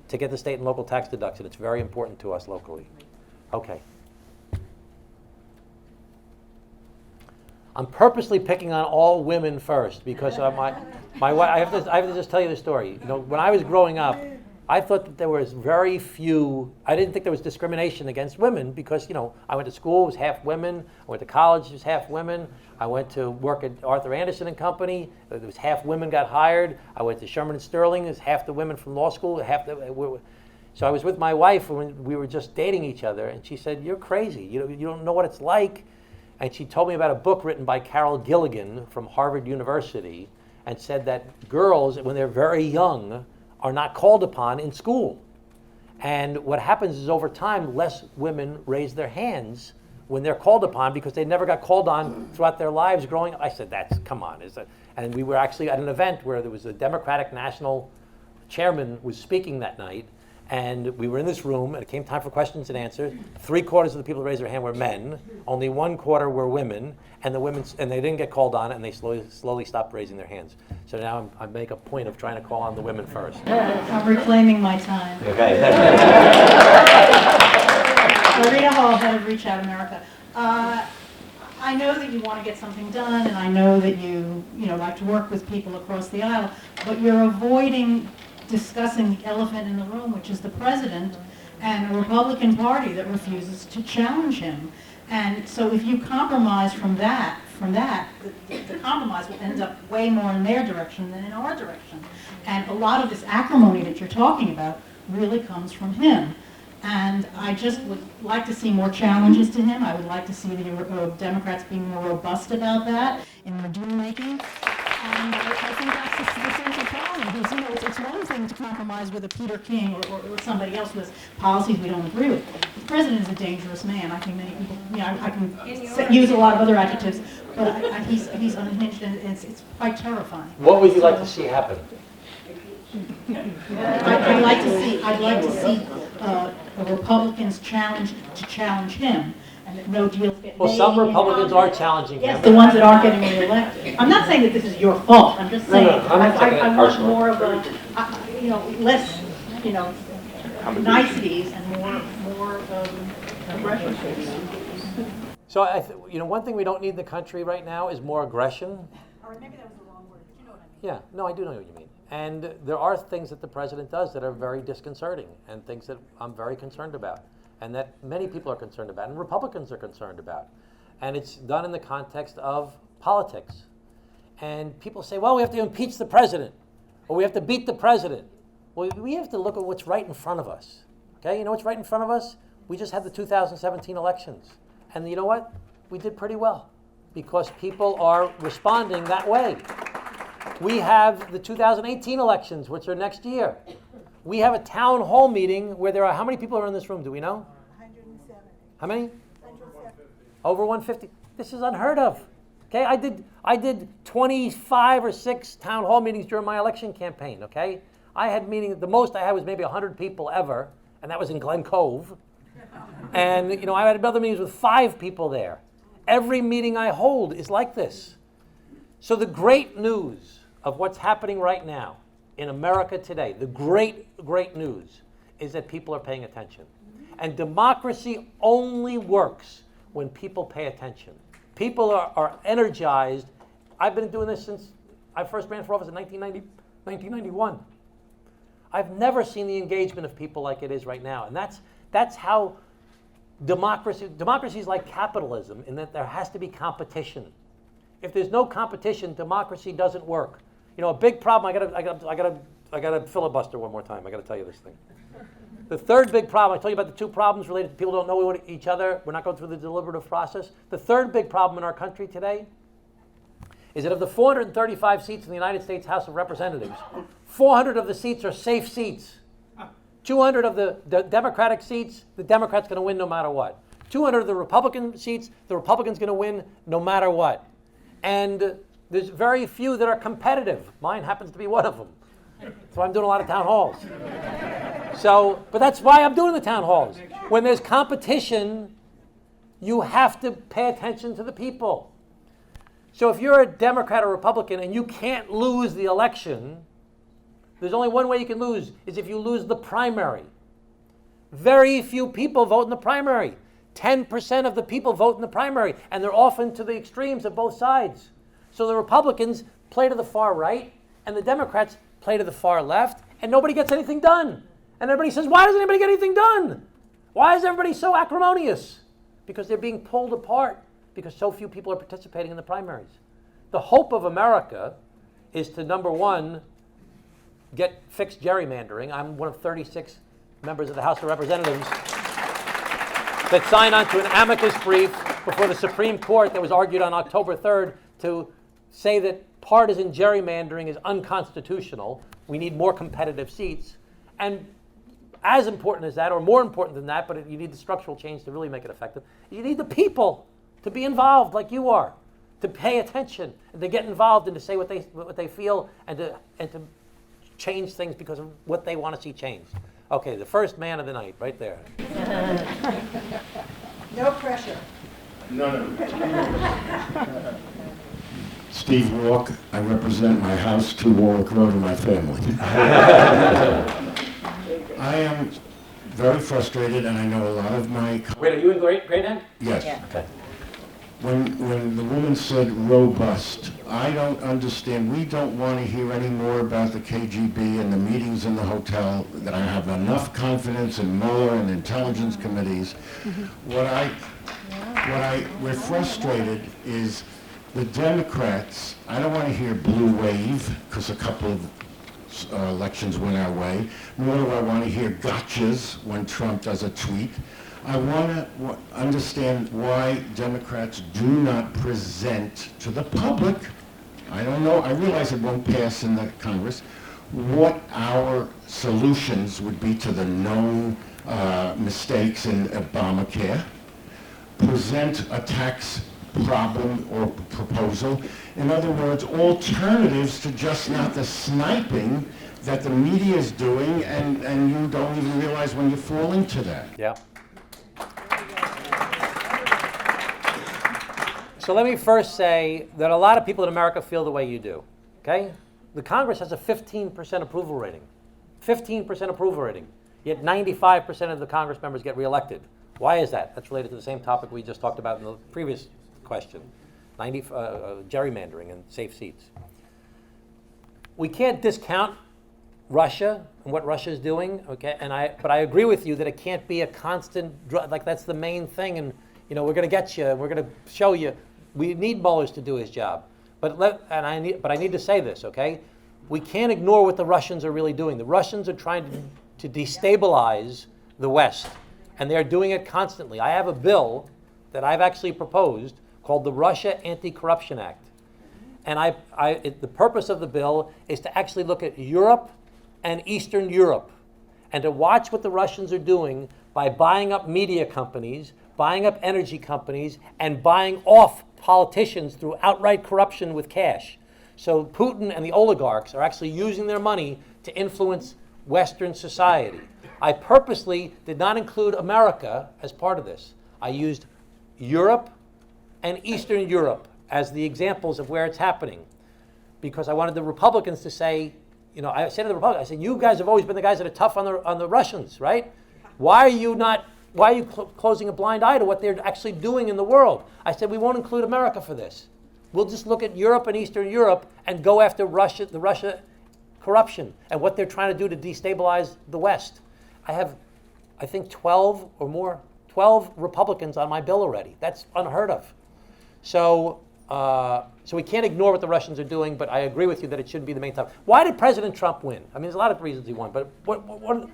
to get the state and local tax deduction. It's very important to us locally. Okay. I'm purposely picking on all women first because my wife. I have to just tell you the story. When I was growing up, I thought that there was very few. I didn't think there was discrimination against women because I went to school, it was half women. I went to college, it was half women. I went to work at Arthur Anderson and Company. There was half women got hired. I went to Sherman and Sterling. There's half the women from law school. So I was with my wife when we were just dating each other, and she said, "You're crazy. You don't know what it's like." And she told me about a book written by Carol Gilligan from Harvard University, and said that girls, when they're very young, are not called upon in school. And what happens is over time, less women raise their hands when they're called upon because they never got called on throughout their lives growing up. I said, come on. And we were actually at an event where there was a Democratic national chairman was speaking that night, And we were in this room, and it came time for questions and answers. 3/4 of the people who raised their hand were men. Only 1/4 were women, and they didn't get called on, and they slowly stopped raising their hands. So now I make a point of trying to call on the women first. I'm reclaiming my time. Okay. Marita Hall, head of Reach Out America. I know that you want to get something done, and I know that you like to work with people across the aisle, but you're avoiding discussing the elephant in the room, which is the president and a Republican Party that refuses to challenge him. And so if you compromise from that, the compromise will end up way more in their direction than in our direction. And a lot of this acrimony that you're talking about really comes from him. And I just would like to see more challenges to him. I would like to see the Democrats being more robust about that in their deal-making. And I think that's the central problem. Because, it's one thing to compromise with a Peter King or somebody else with policies we don't agree with. The president is a dangerous man. I think many people, I can use a lot of other adjectives, but he's unhinged, and it's quite terrifying. What would you like to see happen? I'd like to see the Republicans challenge him, and that no deals get made. Well, some Republicans are challenging him. Yes, the ones that aren't getting reelected. I'm not saying that this is your fault. I'm just saying I'm not taking it I want personally. more of a, less, niceties and more aggression. So, one thing we don't need in the country right now is more aggression. Or maybe that was the wrong word, but you know what I mean. Yeah, no, I do know what you mean. And there are things that the president does that are very disconcerting, and things that I'm very concerned about, and that many people are concerned about, and Republicans are concerned about. And it's done in the context of politics. And people say, well, we have to impeach the president, or we have to beat the president. Well, we have to look at what's right in front of us. Okay, you know what's right in front of us? We just had the 2017 elections. And you know what? We did pretty well, because people are responding that way. We have the 2018 elections, which are next year. We have a town hall meeting where there are, how many people are in this room? Do we know? 170. How many? 170. Over 150. This is unheard of. Okay, I did 25 or 6 town hall meetings during my election campaign. Okay, I had meetings. The most I had was maybe 100 people ever, and that was in Glen Cove. And I had other meetings with 5 people there. Every meeting I hold is like this. So the great news of what's happening right now in America today, the great news is that people are paying attention. And democracy only works when people pay attention. People are energized. I've been doing this since I first ran for office in 1991. I've never seen the engagement of people like it is right now. And that's how democracy is like capitalism, in that there has to be competition. If there's no competition, democracy doesn't work. A big problem. I got to filibuster one more time. I got to tell you this thing. The third big problem. I told you about the 2 problems related to people don't know each other. We're not going through the deliberative process. The third big problem in our country today is that of the 435 seats in the United States House of Representatives, 400 of the seats are safe seats. 200 of the Democratic seats, the Democrat's going to win no matter what. 200 of the Republican seats, the Republican's going to win no matter what. And there's very few that are competitive. Mine happens to be one of them. So I'm doing a lot of town halls. But that's why I'm doing the town halls. When there's competition, you have to pay attention to the people. So if you're a Democrat or Republican and you can't lose the election, there's only one way you can lose, is if you lose the primary. Very few people vote in the primary. 10% of the people vote in the primary, and they're often to the extremes of both sides. So the Republicans play to the far right, and the Democrats play to the far left, and nobody gets anything done. And everybody says, why doesn't anybody get anything done? Why is everybody so acrimonious? Because they're being pulled apart, because so few people are participating in the primaries. The hope of America is to, number one, get fixed gerrymandering. I'm one of 36 members of the House of Representatives that signed on to an amicus brief before the Supreme Court that was argued on October 3rd to say that partisan gerrymandering is unconstitutional. We need more competitive seats. And as important as that, or more important than that, but you need the structural change to really make it effective, you need the people to be involved like you are, to pay attention, and to get involved and to say what they feel, and to change things because of what they want to see changed. Okay, the first man of the night, right there. No pressure. Steve Walk, I represent my house, 2 Warwick Road, and my family. I am very frustrated, and I know a lot of my... Wait, are you in grade end? Yes. Okay. When the woman said robust, I don't understand. We don't want to hear any more about the KGB and the meetings in the hotel, that I have enough confidence in Mueller and intelligence committees. We're frustrated is the Democrats. I don't want to hear blue wave, because a couple of elections went our way, nor do I want to hear gotchas when Trump does a tweet. I want to understand why Democrats do not present to the public, I don't know, I realize it won't pass in the Congress, what our solutions would be to the known mistakes in Obamacare, present a tax problem or proposal. In other words, alternatives to just not the sniping that the media is doing, and you don't even realize when you fall into that. Yeah. So let me first say that a lot of people in America feel the way you do, okay? The Congress has a 15% approval rating. 15% approval rating. Yet 95% of the Congress members get reelected. Why is that? That's related to the same topic we just talked about in the previous question. Gerrymandering and safe seats. We can't discount Russia and what Russia is doing, okay? But I agree with you that it can't be a constant, like that's the main thing, and we're going to get you, we're going to show you. We need Mueller to do his job. But I need to say this, okay? We can't ignore what the Russians are really doing. The Russians are trying to destabilize the West, and they're doing it constantly. I have a bill that I've actually proposed called the Russia Anti-Corruption Act. And the purpose of the bill is to actually look at Europe and Eastern Europe and to watch what the Russians are doing by buying up media companies, buying up energy companies, and buying off politicians through outright corruption with cash. So Putin and the oligarchs are actually using their money to influence Western society. I purposely did not include America as part of this. I used Europe and Eastern Europe as the examples of where it's happening, because I wanted the Republicans to say, I said to the Republicans, I said, you guys have always been the guys that are tough on the Russians, right? Why are you closing a blind eye to what they're actually doing in the world? I said, we won't include America for this. We'll just look at Europe and Eastern Europe and go after the Russia corruption and what they're trying to do to destabilize the West. I have, I think, 12 Republicans on my bill already. That's unheard of. So we can't ignore what the Russians are doing, but I agree with you that it shouldn't be the main topic. Why did President Trump win? I mean, there's a lot of reasons he won, but what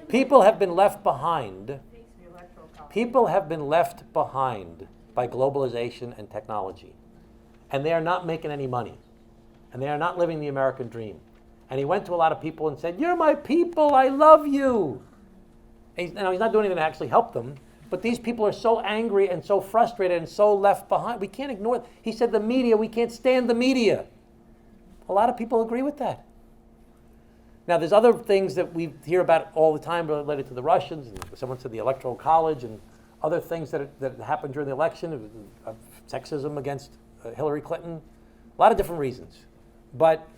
people have been left behind. People have been left behind by globalization and technology, and they are not making any money, and they are not living the American dream. And he went to a lot of people and said, "You're my people, I love you." And he's not doing anything to actually help them, but these people are so angry and so frustrated and so left behind. We can't ignore it. He said the media, we can't stand the media. A lot of people agree with that. Now, there's other things that we hear about all the time related to the Russians. And someone said the Electoral College and other things that happened during the election, of sexism against Hillary Clinton, a lot of different reasons. But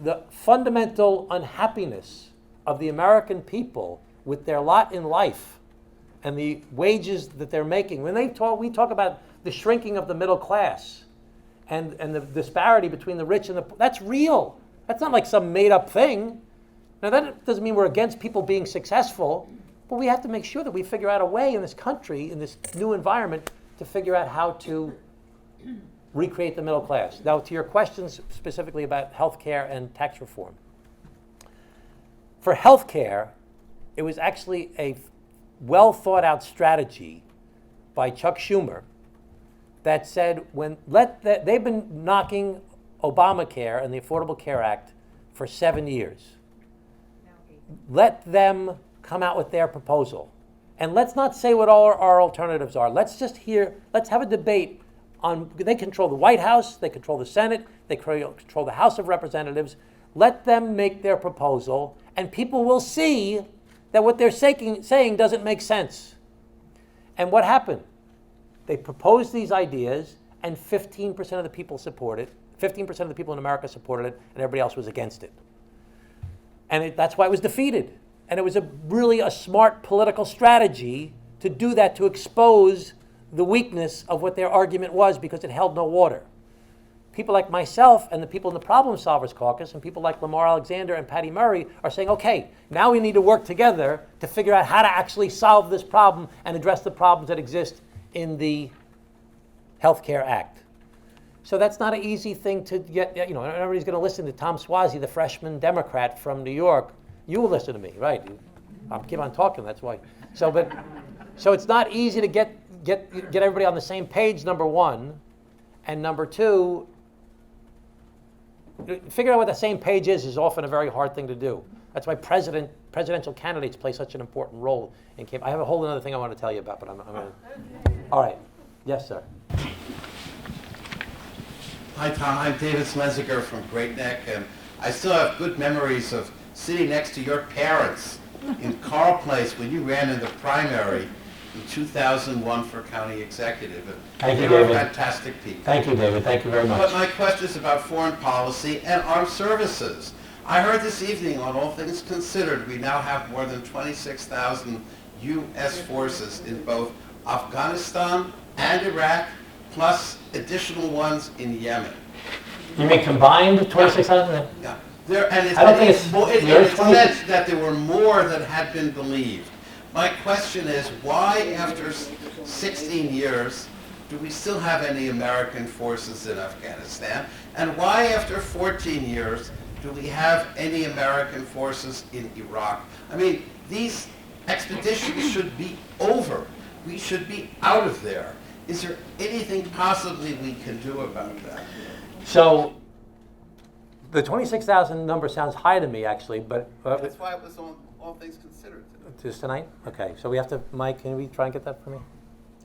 the fundamental unhappiness of the American people with their lot in life and the wages that they're making, when we talk about the shrinking of the middle class and the disparity between the rich and the poor, that's real. That's not like some made-up thing. Now, that doesn't mean we're against people being successful, but we have to make sure that we figure out a way in this country, in this new environment, to figure out how to recreate the middle class. Now, to your questions specifically about health care and tax reform. For health care, it was actually a well-thought-out strategy by Chuck Schumer that said, they've been knocking Obamacare and the Affordable Care Act for 7 years. Let them come out with their proposal. And let's not say what all our alternatives are. Let's have a debate on, they control the White House, they control the Senate, they control the House of Representatives. Let them make their proposal, and people will see that what they're saying doesn't make sense. And what happened? They proposed these ideas, and 15% of the people supported it. 15% of the people in America supported it, and everybody else was against it. And that's why it was defeated. And it was really a smart political strategy to do that, to expose the weakness of what their argument was, because it held no water. People like myself and the people in the Problem Solvers Caucus and people like Lamar Alexander and Patty Murray are saying, okay, now we need to work together to figure out how to actually solve this problem and address the problems that exist in the Health Care Act. So that's not an easy thing to get, everybody's going to listen to Tom Suozzi, the freshman Democrat from New York. You will listen to me, right? I'll keep on talking, that's why. So it's not easy to get everybody on the same page, number one. And number two, figuring out what the same page is often a very hard thing to do. That's why presidential candidates play such an important role in campaign. I have a whole other thing I want to tell you about, but I'm going to. All right. Yes, sir. Hi, Tom. I'm David Slenziger from Great Neck, and I still have good memories of sitting next to your parents in Carl Place when you ran in the primary in 2001 for county executive. Thank you, they were David. Fantastic people. Thank you, David. Thank you very much. But my question is about foreign policy and armed services. I heard this evening on All Things Considered, we now have more than 26,000 U.S. forces in both Afghanistan and Iraq, plus additional ones in Yemen. You mean combined 26,000? Yeah. And I don't think it's said that there were more than had been believed. My question is, why after 16 years do we still have any American forces in Afghanistan? And why after 14 years do we have any American forces in Iraq? I mean, these expeditions should be over. We should be out of there. Is there anything possibly we can do about that? So the 26,000 number sounds high to me, actually, but That's why it was on All Things Considered today. just tonight? Okay, so we have to, Mike, can we try and get that for me?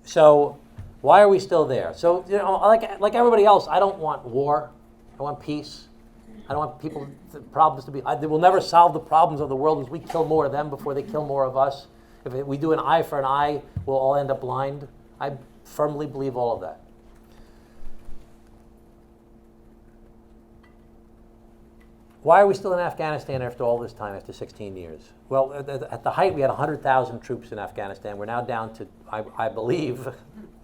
So why are we still there? So, like everybody else, I don't want war. I want peace. I don't want problems to be, they will never solve the problems of the world as we kill more of them before they kill more of us. If we do an eye for an eye, we'll all end up blind. I firmly believe all of that. Why are we still in Afghanistan after all this time, after 16 years? Well, at the height, we had 100,000 troops in Afghanistan. We're now down to, I believe,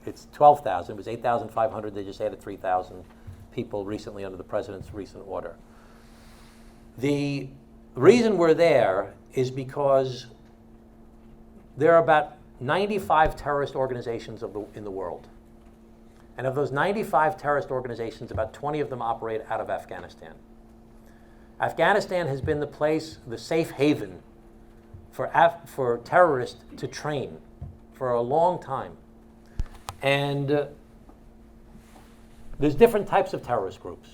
it's 12,000. It was 8,500. They just added 3,000 people recently under the president's recent order. The reason we're there is because there are about 95 terrorist organizations in the world. And of those 95 terrorist organizations, about 20 of them operate out of Afghanistan. Afghanistan has been the place, the safe haven for terrorists to train for a long time. And there's different types of terrorist groups.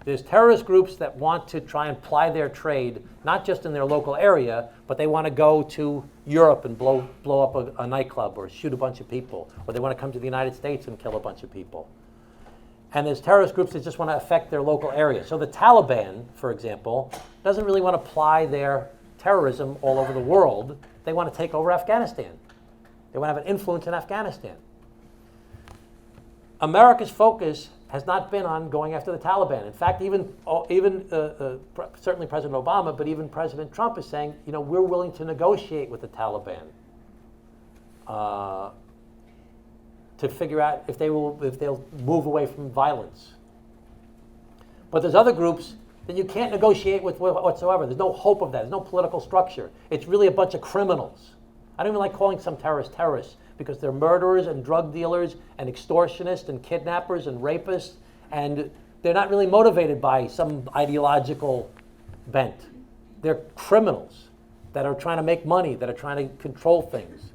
There's terrorist groups that want to try and ply their trade, not just in their local area, but they want to go to Europe and blow up a nightclub or shoot a bunch of people, or they want to come to the United States and kill a bunch of people. And there's terrorist groups that just want to affect their local area. So the Taliban, for example, doesn't really want to ply their terrorism all over the world. They want to take over Afghanistan. They want to have an influence in Afghanistan. America's focus has not been on going after the Taliban. In fact, even certainly President Obama, but even President Trump is saying, we're willing to negotiate with the Taliban to figure out if they'll move away from violence. But there's other groups that you can't negotiate with whatsoever. There's no hope of that. There's no political structure. It's really a bunch of criminals. I don't even like calling some terrorists because they're murderers and drug dealers and extortionists and kidnappers and rapists, and they're not really motivated by some ideological bent. They're criminals that are trying to make money, that are trying to control things,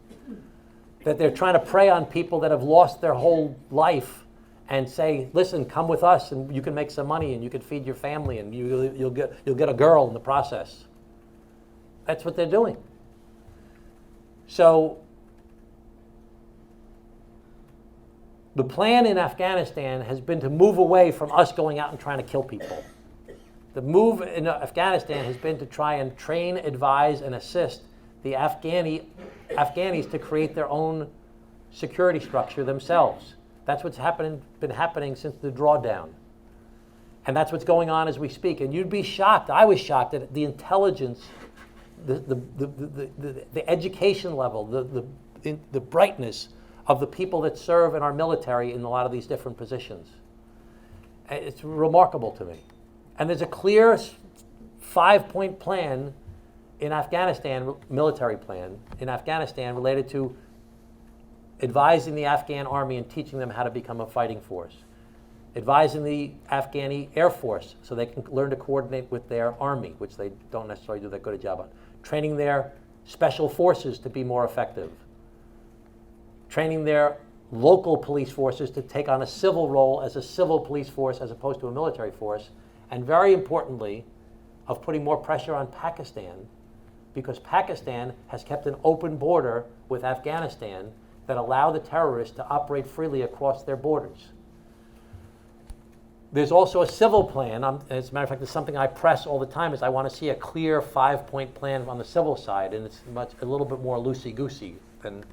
that they're trying to prey on people that have lost their whole life and say, listen, come with us and you can make some money and you can feed your family and you'll get a girl in the process. That's what they're doing. So the plan in Afghanistan has been to move away from us going out and trying to kill people. The move in Afghanistan has been to try and train, advise, and assist the Afghanis to create their own security structure themselves. That's what's been happening since the drawdown. And that's what's going on as we speak. And you'd be shocked, I was shocked at the intelligence, the education level, the brightness of the people that serve in our military in a lot of these different positions. It's remarkable to me. And there's a clear 5-point plan in Afghanistan, military plan in Afghanistan, related to advising the Afghan army and teaching them how to become a fighting force, advising the Afghani Air Force so they can learn to coordinate with their army, which they don't necessarily do that good a job on, training their special forces to be more effective, training their local police forces to take on a civil role as a civil police force as opposed to a military force, and very importantly, of putting more pressure on Pakistan, because Pakistan has kept an open border with Afghanistan that allow the terrorists to operate freely across their borders. There's also a civil plan. As a matter of fact, it's something I press all the time, is I want to see a clear 5-point plan on the civil side, and it's a little bit more loosey-goosey than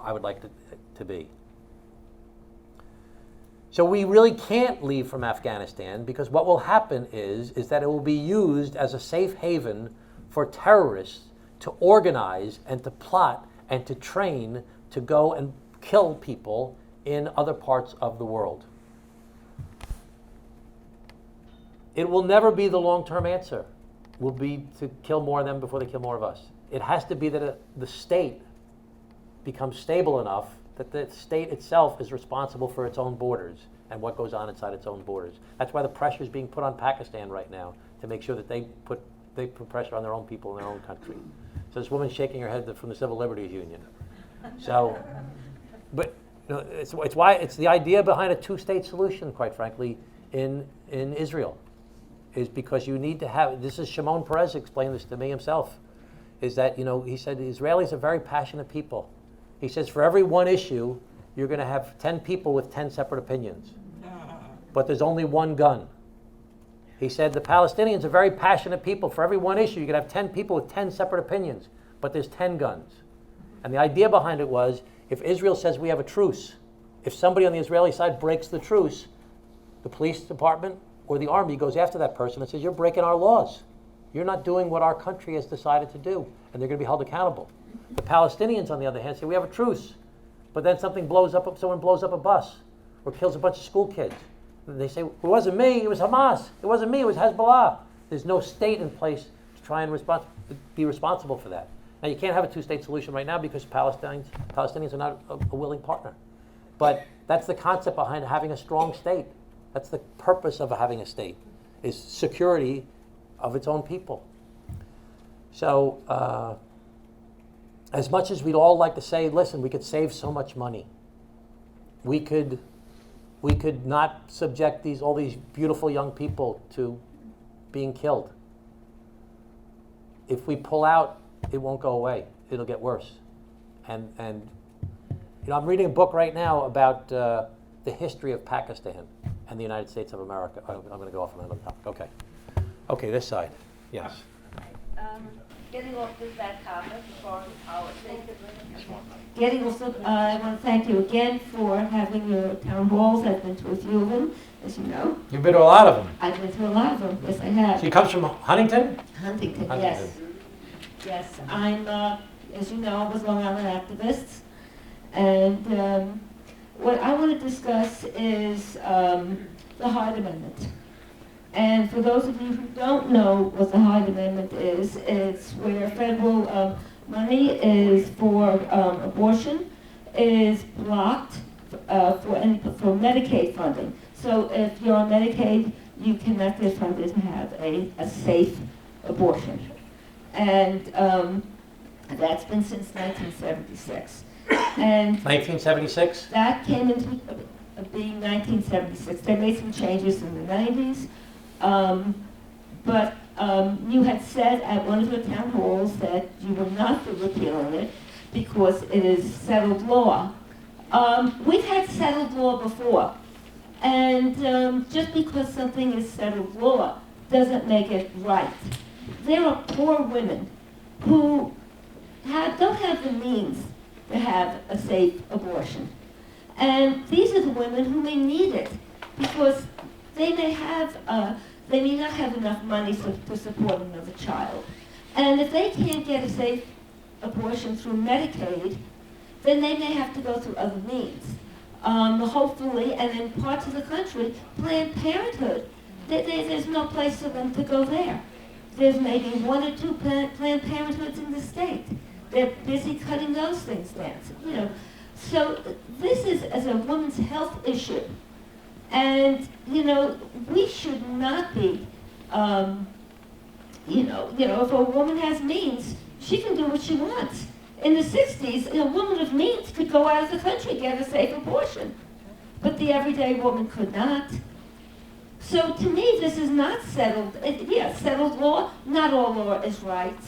I would like to be. So we really can't leave from Afghanistan, because what will happen is that it will be used as a safe haven for terrorists to organize and to plot and to train to go and kill people in other parts of the world. It will never be the long-term answer. Will be to kill more of them before they kill more of us. It has to be that the state becomes stable enough that the state itself is responsible for its own borders and what goes on inside its own borders. That's why the pressure is being put on Pakistan right now to make sure that they put pressure on their own people in their own country. So this woman's shaking her head from the Civil Liberties Union. So, but it's why it's the idea behind a 2-state solution, quite frankly, in Israel, is because you need to have. This is Shimon Peres explained this to me himself. Is that he said the Israelis are very passionate people. He says for every one issue, you're going to have 10 people with 10 separate opinions, but there's only one gun. He said the Palestinians are very passionate people. For every one issue, you can have 10 people with 10 separate opinions, but there's 10 guns. And the idea behind it was, if Israel says we have a truce, if somebody on the Israeli side breaks the truce, the police department or the army goes after that person and says, you're breaking our laws. You're not doing what our country has decided to do, and they're going to be held accountable. The Palestinians, on the other hand, say we have a truce, but then someone blows up a bus or kills a bunch of school kids. And they say, it wasn't me, it was Hamas. It wasn't me, it was Hezbollah. There's no state in place to try and be responsible for that. Now, you can't have a 2-state solution right now because Palestinians are not a willing partner. But that's the concept behind having a strong state. That's the purpose of having a state, is security of its own people. So, as much as we'd all like to say, listen, we could save so much money. We could not subject all these beautiful young people to being killed. If we pull out, it won't go away. It'll get worse. And I'm reading a book right now about the history of Pakistan and the United States of America. I'm going to go off on another topic. Okay, this side. Yes. Getting off this bad topic for our sake. I want to thank you again for having your town halls. I've been to a few of them, as you know. You've been to a lot of them. I've been to a lot of them, yes I have. She comes from Huntington? Huntington, yes. Yes, I'm, as you know, was Long Island activist. And what I want to discuss is the Hyde Amendment. And for those of you who don't know what the Hyde Amendment is, it's where federal money is for abortion is blocked for Medicaid funding. So if you're on Medicaid, you cannot get funded to have a safe abortion. And that's been since 1976. And 1976? That came into being 1976. They made some changes in the 90s. But you had said at one of the town halls that you were not for repealing it because it is settled law. We've had settled law before. And just because something is settled law doesn't make it right. There are poor women who don't have the means to have a safe abortion. And these are the women who may need it because they may not have enough money to support another child. And if they can't get a safe abortion through Medicaid, then they may have to go through other means. Hopefully, and in parts of the country, Planned Parenthood, there's no place for them to go there. There's maybe 1 or 2 Planned Parenthoods in the state. They're busy cutting those things down. So this is as a woman's health issue. And, we should not be, if a woman has means, she can do what she wants. In the 60s, a woman of means could go out of the country and get a safe abortion. But the everyday woman could not. So to me, this is not settled. Settled law. Not all law is right.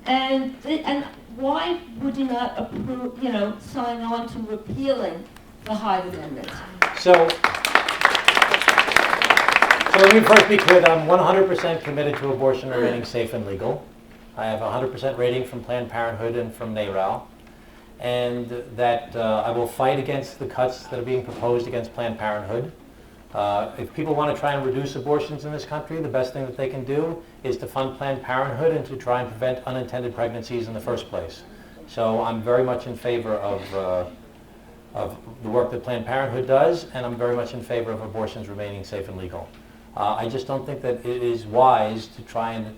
And why would you not approve, sign on to repealing the Hyde Amendment? So let me first be clear that I'm 100% committed to abortion remaining safe and legal. I have a 100% rating from Planned Parenthood and from NARAL, and that I will fight against the cuts that are being proposed against Planned Parenthood. If people want to try and reduce abortions in this country, the best thing that they can do is to fund Planned Parenthood and to try and prevent unintended pregnancies in the first place. So I'm very much in favor of the work that Planned Parenthood does, and I'm very much in favor of abortions remaining safe and legal. I just don't think that it is wise to try and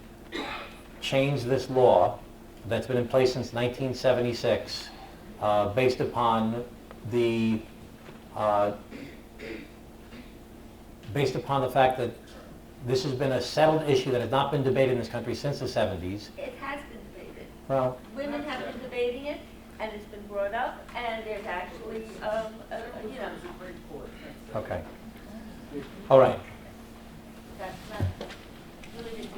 change this law that's been in place since 1976 based upon the fact that this has been a settled issue that has not been debated in this country since the 70s. It has been debated. Well, Women have been debating it, and it's been brought up, and there's actually, okay. All right. that's not really.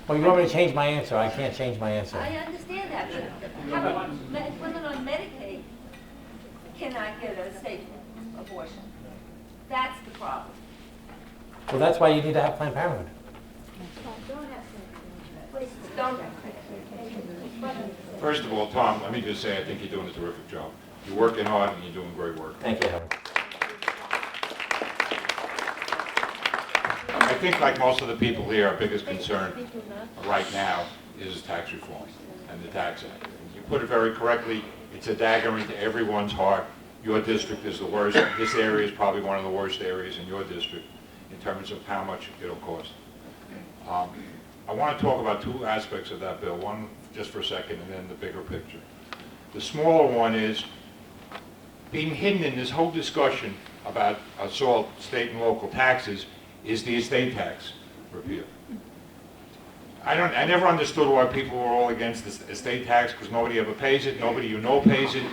Well, you want me to change my answer? I can't change my answer. I understand that, but women on Medicaid cannot get a safe abortion. That's the problem. Well, that's why you need to have Planned Parenthood. Please, don't. First of all, Tom, let me just say I think you're doing a terrific job. You're working hard and you're doing great work. Thank you, Howard. I think like most of the people here, our biggest concern right now is tax reform and the Tax Act. You put it very correctly, it's a dagger into everyone's heart. Your district is the worst. This area is probably one of the worst areas in your district in terms of how much it'll cost. I want to talk about 2 aspects of that bill, one just for a second and then the bigger picture. The smaller one is being hidden in this whole discussion about assault state and local taxes is the estate tax repeal. I never understood why people were all against the estate tax because nobody ever pays it, nobody you know pays it.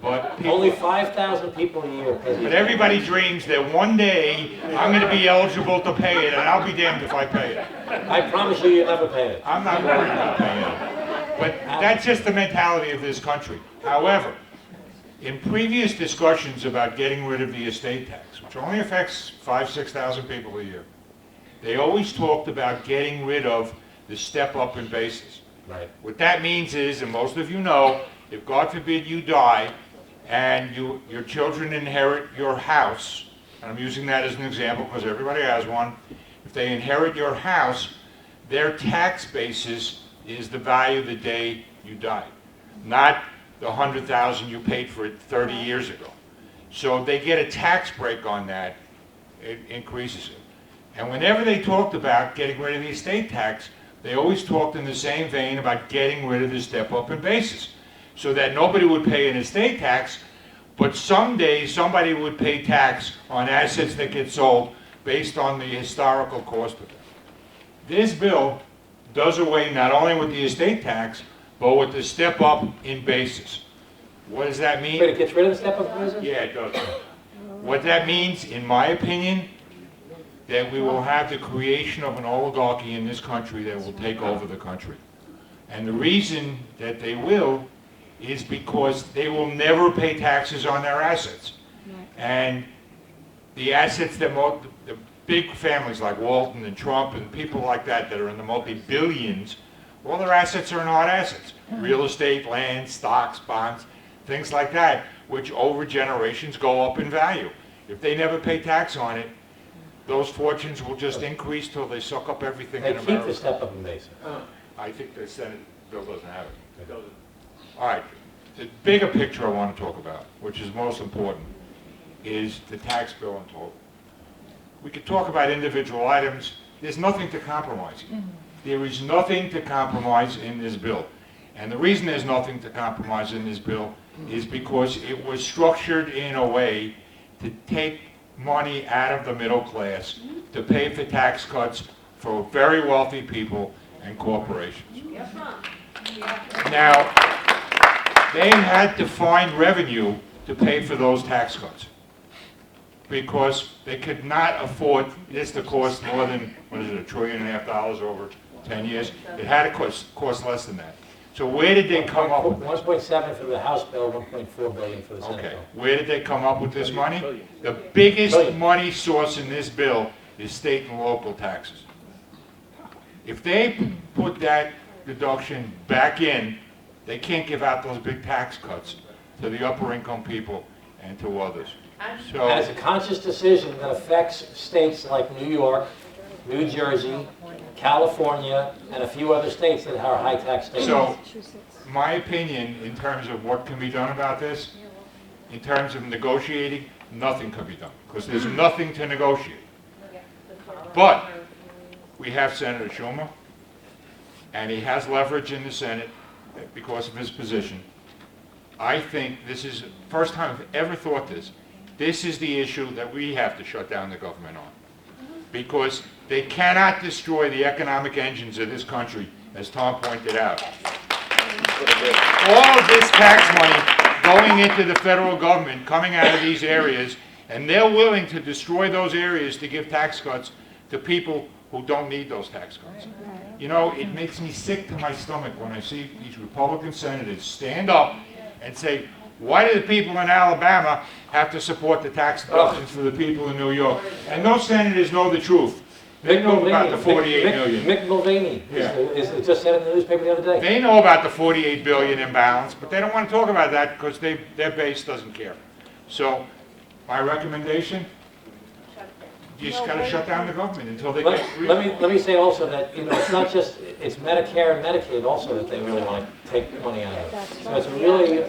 But Only 5,000 people a year pay the But everybody dreams that one day I'm going to be eligible to pay it, and I'll be damned if I pay it. I promise you, you'll never pay it. I'm not worried about paying it. But that's just the mentality of this country. However, in previous discussions about getting rid of the estate tax, which only affects 5,000 to 6,000 people a year, they always talked about getting rid of the step-up in basis. Right. What that means is, and most of you know, if God forbid you die, and your children inherit your house, and I'm using that as an example because everybody has one, if they inherit your house, their tax basis is the value of the day you died, not the $100,000 you paid for it 30 years ago. So they get a tax break on that, it increases it. And whenever they talked about getting rid of the estate tax, they always talked in the same vein about getting rid of the step-up in basis, so that nobody would pay an estate tax, but someday somebody would pay tax on assets that get sold based on the historical cost of it. This bill does away not only with the estate tax, but with the step-up in basis. What does that mean? Wait, it gets rid of the step-up basis? Yeah, it does. What that means, in my opinion, that we will have the creation of an oligarchy in this country that will take over the country. And the reason that they will is because they will never pay taxes on their assets. And the assets that big families like Walton and Trump and people like that are in the multi-billions, all their assets are not assets. Real estate, land, stocks, bonds, things like that, which over generations go up in value. If they never pay tax on it, those fortunes will just increase till they suck up everything They in keep the America. step up in basic. I think the Senate bill doesn't have it. All right, the bigger picture I want to talk about, which is most important, is the tax bill in total. We could talk about individual items. There's nothing to compromise here. There is nothing to compromise in this bill. And the reason there's nothing to compromise in this bill is because it was structured in a way to take money out of the middle class to pay for tax cuts for very wealthy people and corporations. Now, they had to find revenue to pay for those tax cuts because they could not afford this to cost more than, $1.5 trillion over 10 years. It had to cost less than that. So where did they come up with this? 1.7 for the House bill, 1.4 billion for the Senate Okay, bill. where did they come up with this money? The biggest money source in this bill is state and local taxes. If they put that deduction back in, they can't give out those big tax cuts to the upper income people and to others. And it's So, a conscious decision that affects states like New York, New Jersey, California, and a few other states that are high-tax states. so my opinion in terms of what can be done about this, in terms of negotiating, nothing can be done, because there's nothing to negotiate. But we have Senator Schumer, and he has leverage in the Senate because of his position. I think this is the first time I've ever thought this. This is the issue that we have to shut down the government on. Because they cannot destroy the economic engines of this country, as Tom pointed out. All of this tax money going into the federal government, coming out of these areas, and they're willing to destroy those areas to give tax cuts to people who don't need those tax cuts. You know, it makes me sick to my stomach when I see these Republican senators stand up and say, why do the people in Alabama have to support the tax deductions for the people in New York? And those senators know the truth. They know about the 48 million. Mick Mulvaney Yeah. is just said in the newspaper the other day. They know about the 48 billion imbalance, but they don't want to talk about that because their base doesn't care. So, my recommendation, you just got to shut down the government until they get real. Let me say also that, you know, it's not just, it's Medicare and Medicaid also that they really want to take money out of. So it's really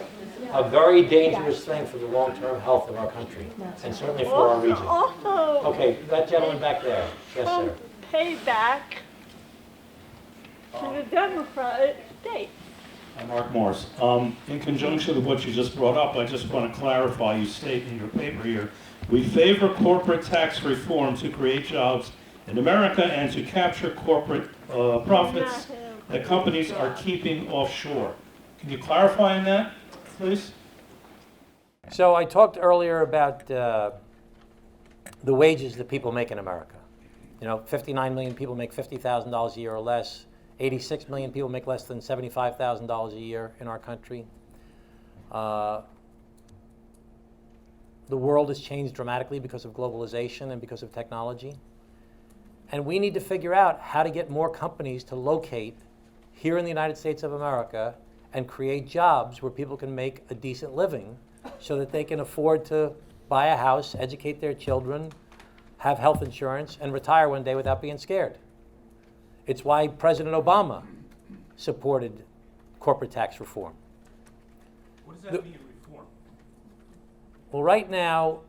a very dangerous thing for the long-term health of our country, and certainly for our region. Also, Okay, that gentleman back there. Yes, sir. payback to the Democratic states. I'm Mark Morris. In conjunction with what you just brought up, I just want to clarify, you state in your paper here, we favor corporate tax reform to create jobs in America and to capture corporate profits that companies are keeping offshore. Can you clarify on that, please? So I talked earlier about the wages that people make in America. You know, 59 million people make $50,000 a year or less. 86 million people make less than $75,000 a year in our country. The world has changed dramatically because of globalization and because of technology. And we need to figure out how to get more companies to locate here in the United States of America and create jobs where people can make a decent living so that they can afford to buy a house, educate their children, have health insurance, and retire one day without being scared. It's why President Obama supported corporate tax reform. What does that mean, reform? Well, right now,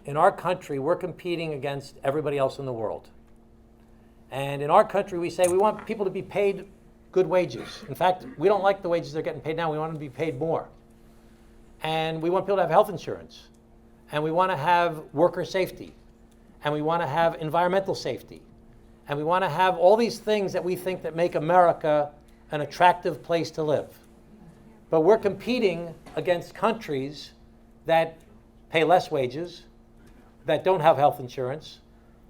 in our country, we're competing against everybody else in the world. And in our country, we say we want people to be paid good wages. In fact, we don't like the wages they're getting paid now. We want them to be paid more. And we want people to have health insurance. And we want to have worker safety. And we want to have environmental safety. And we want to have all these things that we think that make America an attractive place to live. But we're competing against countries that pay less wages, that don't have health insurance,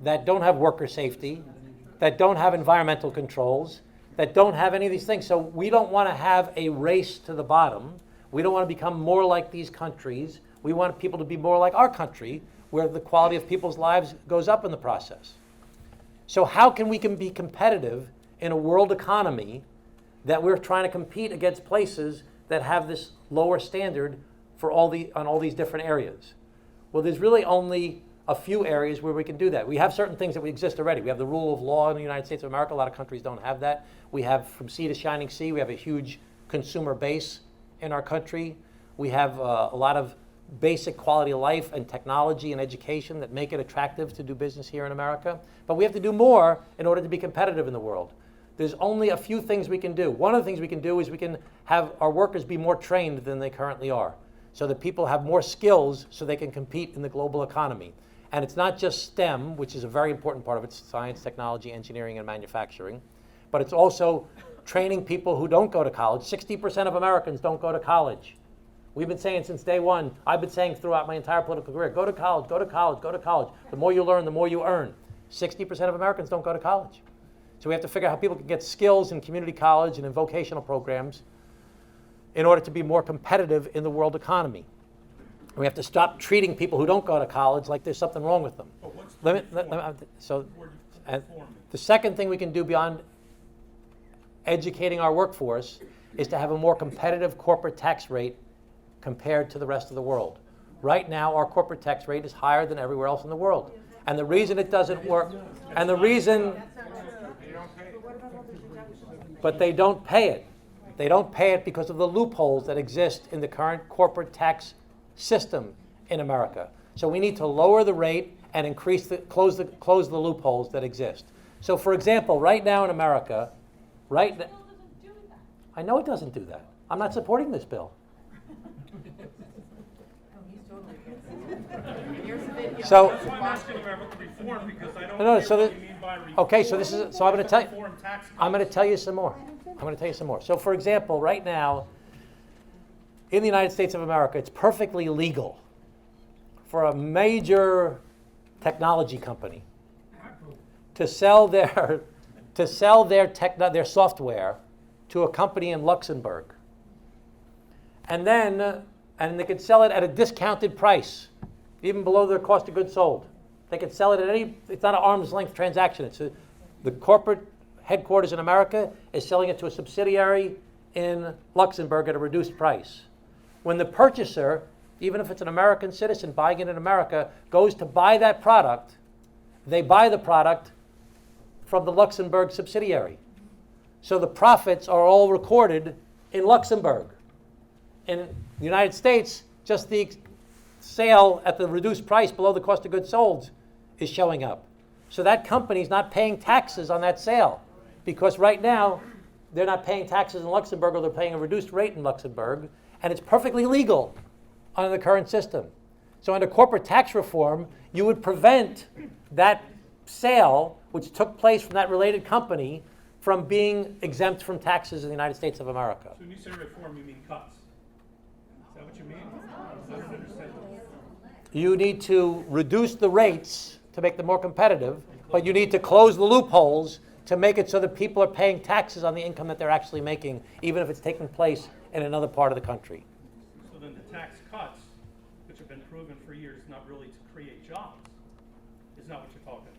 that don't have worker safety, that don't have environmental controls, that don't have any of these things. So we don't want to have a race to the bottom. We don't want to become more like these countries. We want people to be more like our country, where the quality of people's lives goes up in the process. So how can we be competitive in a world economy that we're trying to compete against places that have this lower standard for on all these different areas? Well, there's really only a few areas where we can do that. We have certain things that we exist already. We have the rule of law in the United States of America. A lot of countries don't have that. We have from sea to shining sea. We have a huge consumer base in our country. We have a lot of basic quality of life and technology and education that make it attractive to do business here in America. But we have to do more in order to be competitive in the world. There's only a few things we can do. One of the things we can do is we can have our workers be more trained than they currently are, so that people have more skills so they can compete in the global economy. And it's not just STEM, which is a very important part of it, science, technology, engineering, and manufacturing, but it's also training people who don't go to college. 60% of Americans don't go to college. We've been saying since day one, I've been saying throughout my entire political career, go to college, go to college, go to college. The more you learn, the more you earn. 60% of Americans don't go to college. So we have to figure out how people can get skills in community college and in vocational programs in order to be more competitive in the world economy. We have to stop treating people who don't go to college like there's something wrong with them. The second thing we can do beyond educating our workforce is to have a more competitive corporate tax rate compared to the rest of the world. Right now, our corporate tax rate is higher than everywhere else in the world. And the reason it doesn't work, and the reason, but they don't pay it. They don't pay it because of the loopholes that exist in the current corporate tax system in America. So we need to lower the rate and close the loopholes that exist. So for example, right now in America, I know it doesn't do that. I'm not supporting this bill. So, That's why I'm asking about reform, because I don't no, get so what you mean by reform. okay, so this is, so I'm going to tell you, Reform tax I'm going to tell you some more. I'm going to tell you some more. So for example, right now, in the United States of America, it's perfectly legal for a major technology company to sell their software to a company in Luxembourg. And they could sell it at a discounted price, even below their cost of goods sold. They could sell it at it's not an arm's length transaction. The corporate headquarters in America is selling it to a subsidiary in Luxembourg at a reduced price. When the purchaser, even if it's an American citizen buying it in America, goes to buy that product, they buy the product from the Luxembourg subsidiary. So the profits are all recorded in Luxembourg. In the United States, just the sale at the reduced price below the cost of goods sold is showing up. So that company's not paying taxes on that sale, because right now they're not paying taxes in Luxembourg, or they're paying a reduced rate in Luxembourg, and it's perfectly legal under the current system. So under corporate tax reform, you would prevent that sale, which took place from that related company, from being exempt from taxes in the United States of America. So when you say reform, you mean cuts? Is that what you mean? I don't understand. You need to reduce the rates to make them more competitive, but you need to close the loopholes to make it so that people are paying taxes on the income that they're actually making, even if it's taking place in another part of the country. So then the tax cuts, which have been proven for years not really to create jobs, is not what you're talking about.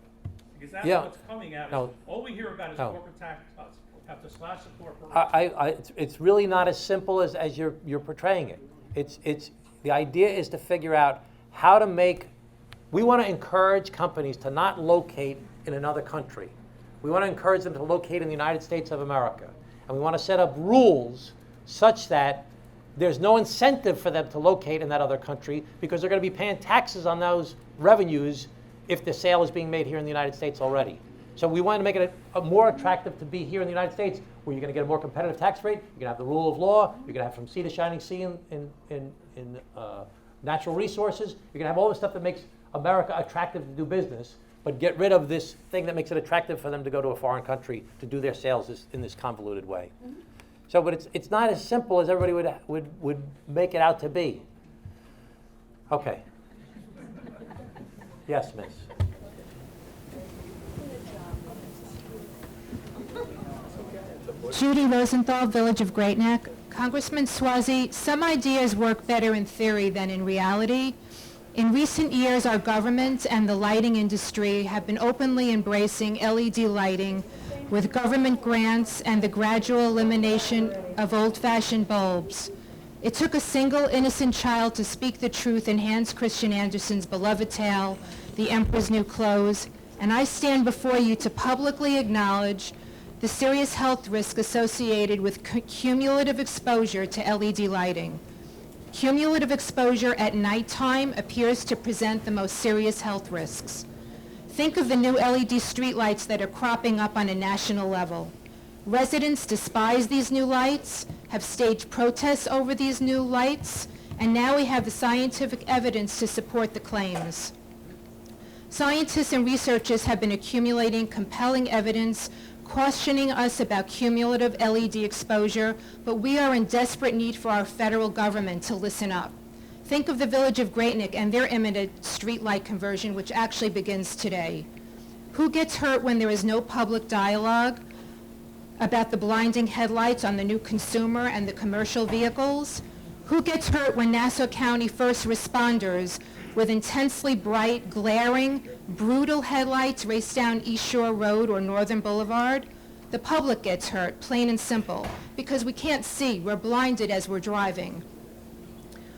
Because that's what's coming at us. No. All we hear about is corporate tax cuts. Have to slash the corporation. It's really not as simple as you're portraying it. It's the idea is to figure out how to make. We want to encourage companies to not locate in another country. We want to encourage them to locate in the United States of America, and we want to set up rules such that there's no incentive for them to locate in that other country, because they're going to be paying taxes on those revenues if the sale is being made here in the United States already. So we want to make it more attractive to be here in the United States, where you're going to get a more competitive tax rate, you're going to have the rule of law, you're going to have from sea to shining sea in natural resources, you're going to have all the stuff that makes America attractive to do business, but get rid of this thing that makes it attractive for them to go to a foreign country to do their sales in this convoluted way. Mm-hmm. So, but it's not as simple as everybody would make it out to be. Okay. Yes, Miss. Judy Rosenthal, Village of Great Neck. Congressman Suozzi, some ideas work better in theory than in reality. In recent years, our government and the lighting industry have been openly embracing LED lighting with government grants and the gradual elimination of old-fashioned bulbs. It took a single innocent child to speak the truth in Hans Christian Andersen's beloved tale, The Emperor's New Clothes, and I stand before you to publicly acknowledge the serious health risk associated with cumulative exposure to LED lighting. Cumulative exposure at nighttime appears to present the most serious health risks. Think of the new LED streetlights that are cropping up on a national level. Residents despise these new lights, have staged protests over these new lights, and now we have the scientific evidence to support the claims. Scientists and researchers have been accumulating compelling evidence questioning us about cumulative LED exposure, but we are in desperate need for our federal government to listen up. Think of the village of Great Neck and their imminent streetlight conversion, which actually begins today. Who gets hurt when there is no public dialogue about the blinding headlights on the new consumer and the commercial vehicles? Who gets hurt when Nassau County first responders with intensely bright, glaring, brutal headlights race down East Shore Road or Northern Boulevard? The public gets hurt, plain and simple, because we can't see. We're blinded as we're driving.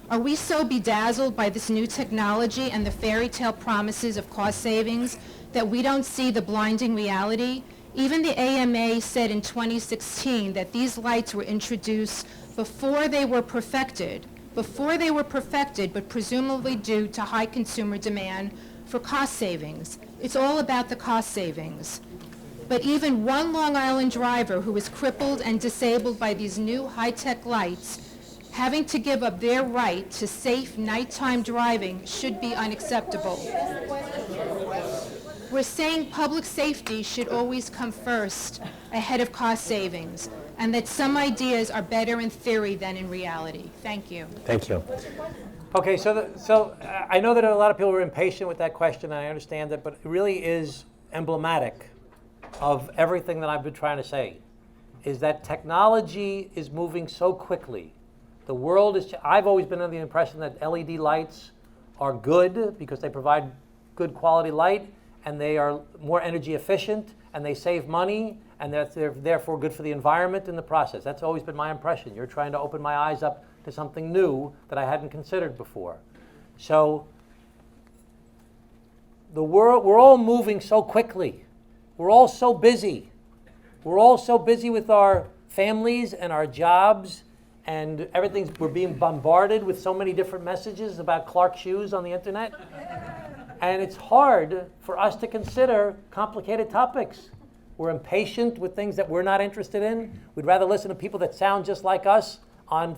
Are we so bedazzled by this new technology and the fairy tale promises of cost savings that we don't see the blinding reality? Even the AMA said in 2016 that these lights were introduced before they were perfected, but presumably due to high consumer demand for cost savings. It's all about the cost savings. But even one Long Island driver who is crippled and disabled by these new high-tech lights having to give up their right to safe nighttime driving should be unacceptable. We're saying public safety should always come first ahead of cost savings, and that some ideas are better in theory than in reality. Thank you. Thank you. Okay, so I know that a lot of people are impatient with that question, and I understand that, but it really is emblematic of everything that I've been trying to say, is that technology is moving so quickly. The world is, I've always been under the impression that LED lights are good because they provide good quality light, and they are more energy efficient, and they save money, and that they're therefore good for the environment in the process. That's always been my impression. You're trying to open my eyes up to something new that I hadn't considered before. So the world, we're all moving so quickly. We're all so busy. We're all so busy with our families and our jobs and we're being bombarded with so many different messages about Clark shoes on the internet. And it's hard for us to consider complicated topics. We're impatient with things that we're not interested in. We'd rather listen to people that sound just like us on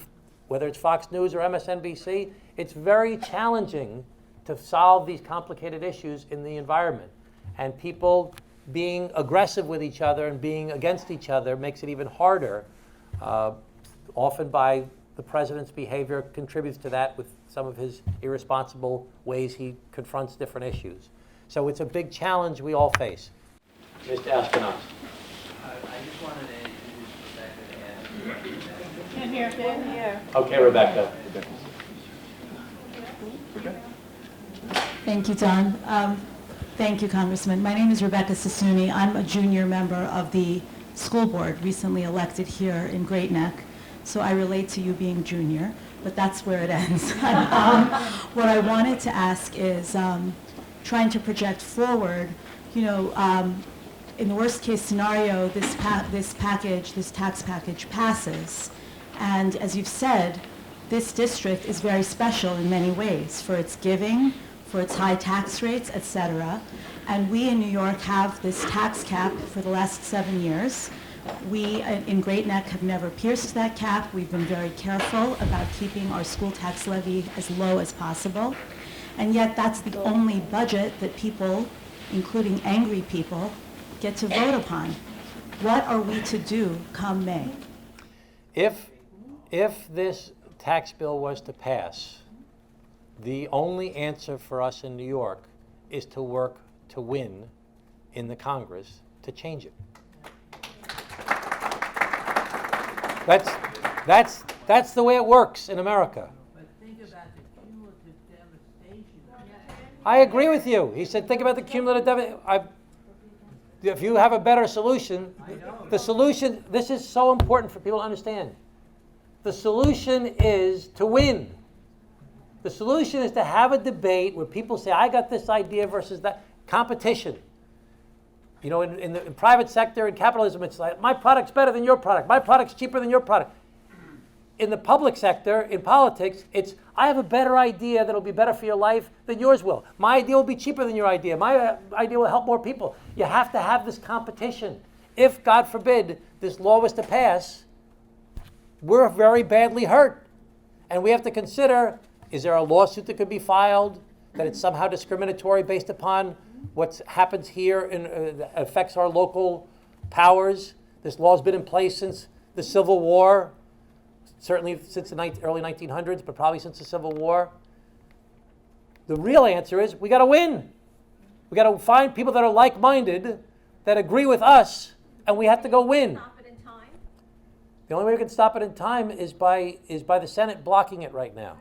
whether it's Fox News or MSNBC. It's very challenging to solve these complicated issues in the environment. And people being aggressive with each other and being against each other makes it even harder. Often by the president's behavior contributes to that with some of his irresponsible ways he confronts different issues. So it's a big challenge we all face. Mr. Astronaut. I just wanted to introduce Rebecca Can't hear, can't hear. Okay, Rebecca. Thank you, Don. Thank you, Congressman. My name is Rebecca Sassooni. I'm a junior member of the school board, recently elected here in Great Neck. So I relate to you being junior, but that's where it ends. What I wanted to ask is trying to project forward, in the worst case scenario, this tax package passes. And as you've said, this district is very special in many ways for its giving, for its high tax rates, et cetera. And we in New York have this tax cap for the last 7 years. We in Great Neck have never pierced that cap. We've been very careful about keeping our school tax levy as low as possible. And yet that's the only budget that people, including angry people, get to vote upon. What are we to do come May? If this tax bill was to pass, the only answer for us in New York is to work to win in the Congress to change it. That's the way it works in America. But think about cumulative devastation. I agree with you. He said, think about the cumulative if you have a better solution, the solution, this is so important for people to understand. The solution is to win. The solution is to have a debate where people say, I got this idea versus that. Competition. You know, in the private sector, in capitalism, it's like, my product's better than your product. My product's cheaper than your product. In the public sector, in politics, it's, I have a better idea that'll be better for your life than yours will. My idea will be cheaper than your idea. My idea will help more people. You have to have this competition. If, God forbid, this law was to pass, we're very badly hurt. And we have to consider, is there a lawsuit that could be filed, that it's somehow discriminatory based upon what happens here and affects our local powers? This law's been in place since the Civil War. Certainly since the early 1900s, but probably since the Civil War. The real answer is we got to win. We got to find people that are like-minded, that agree with us, and we have to go win. Stop it in time? The only way we can stop it in time is by the Senate blocking it right now.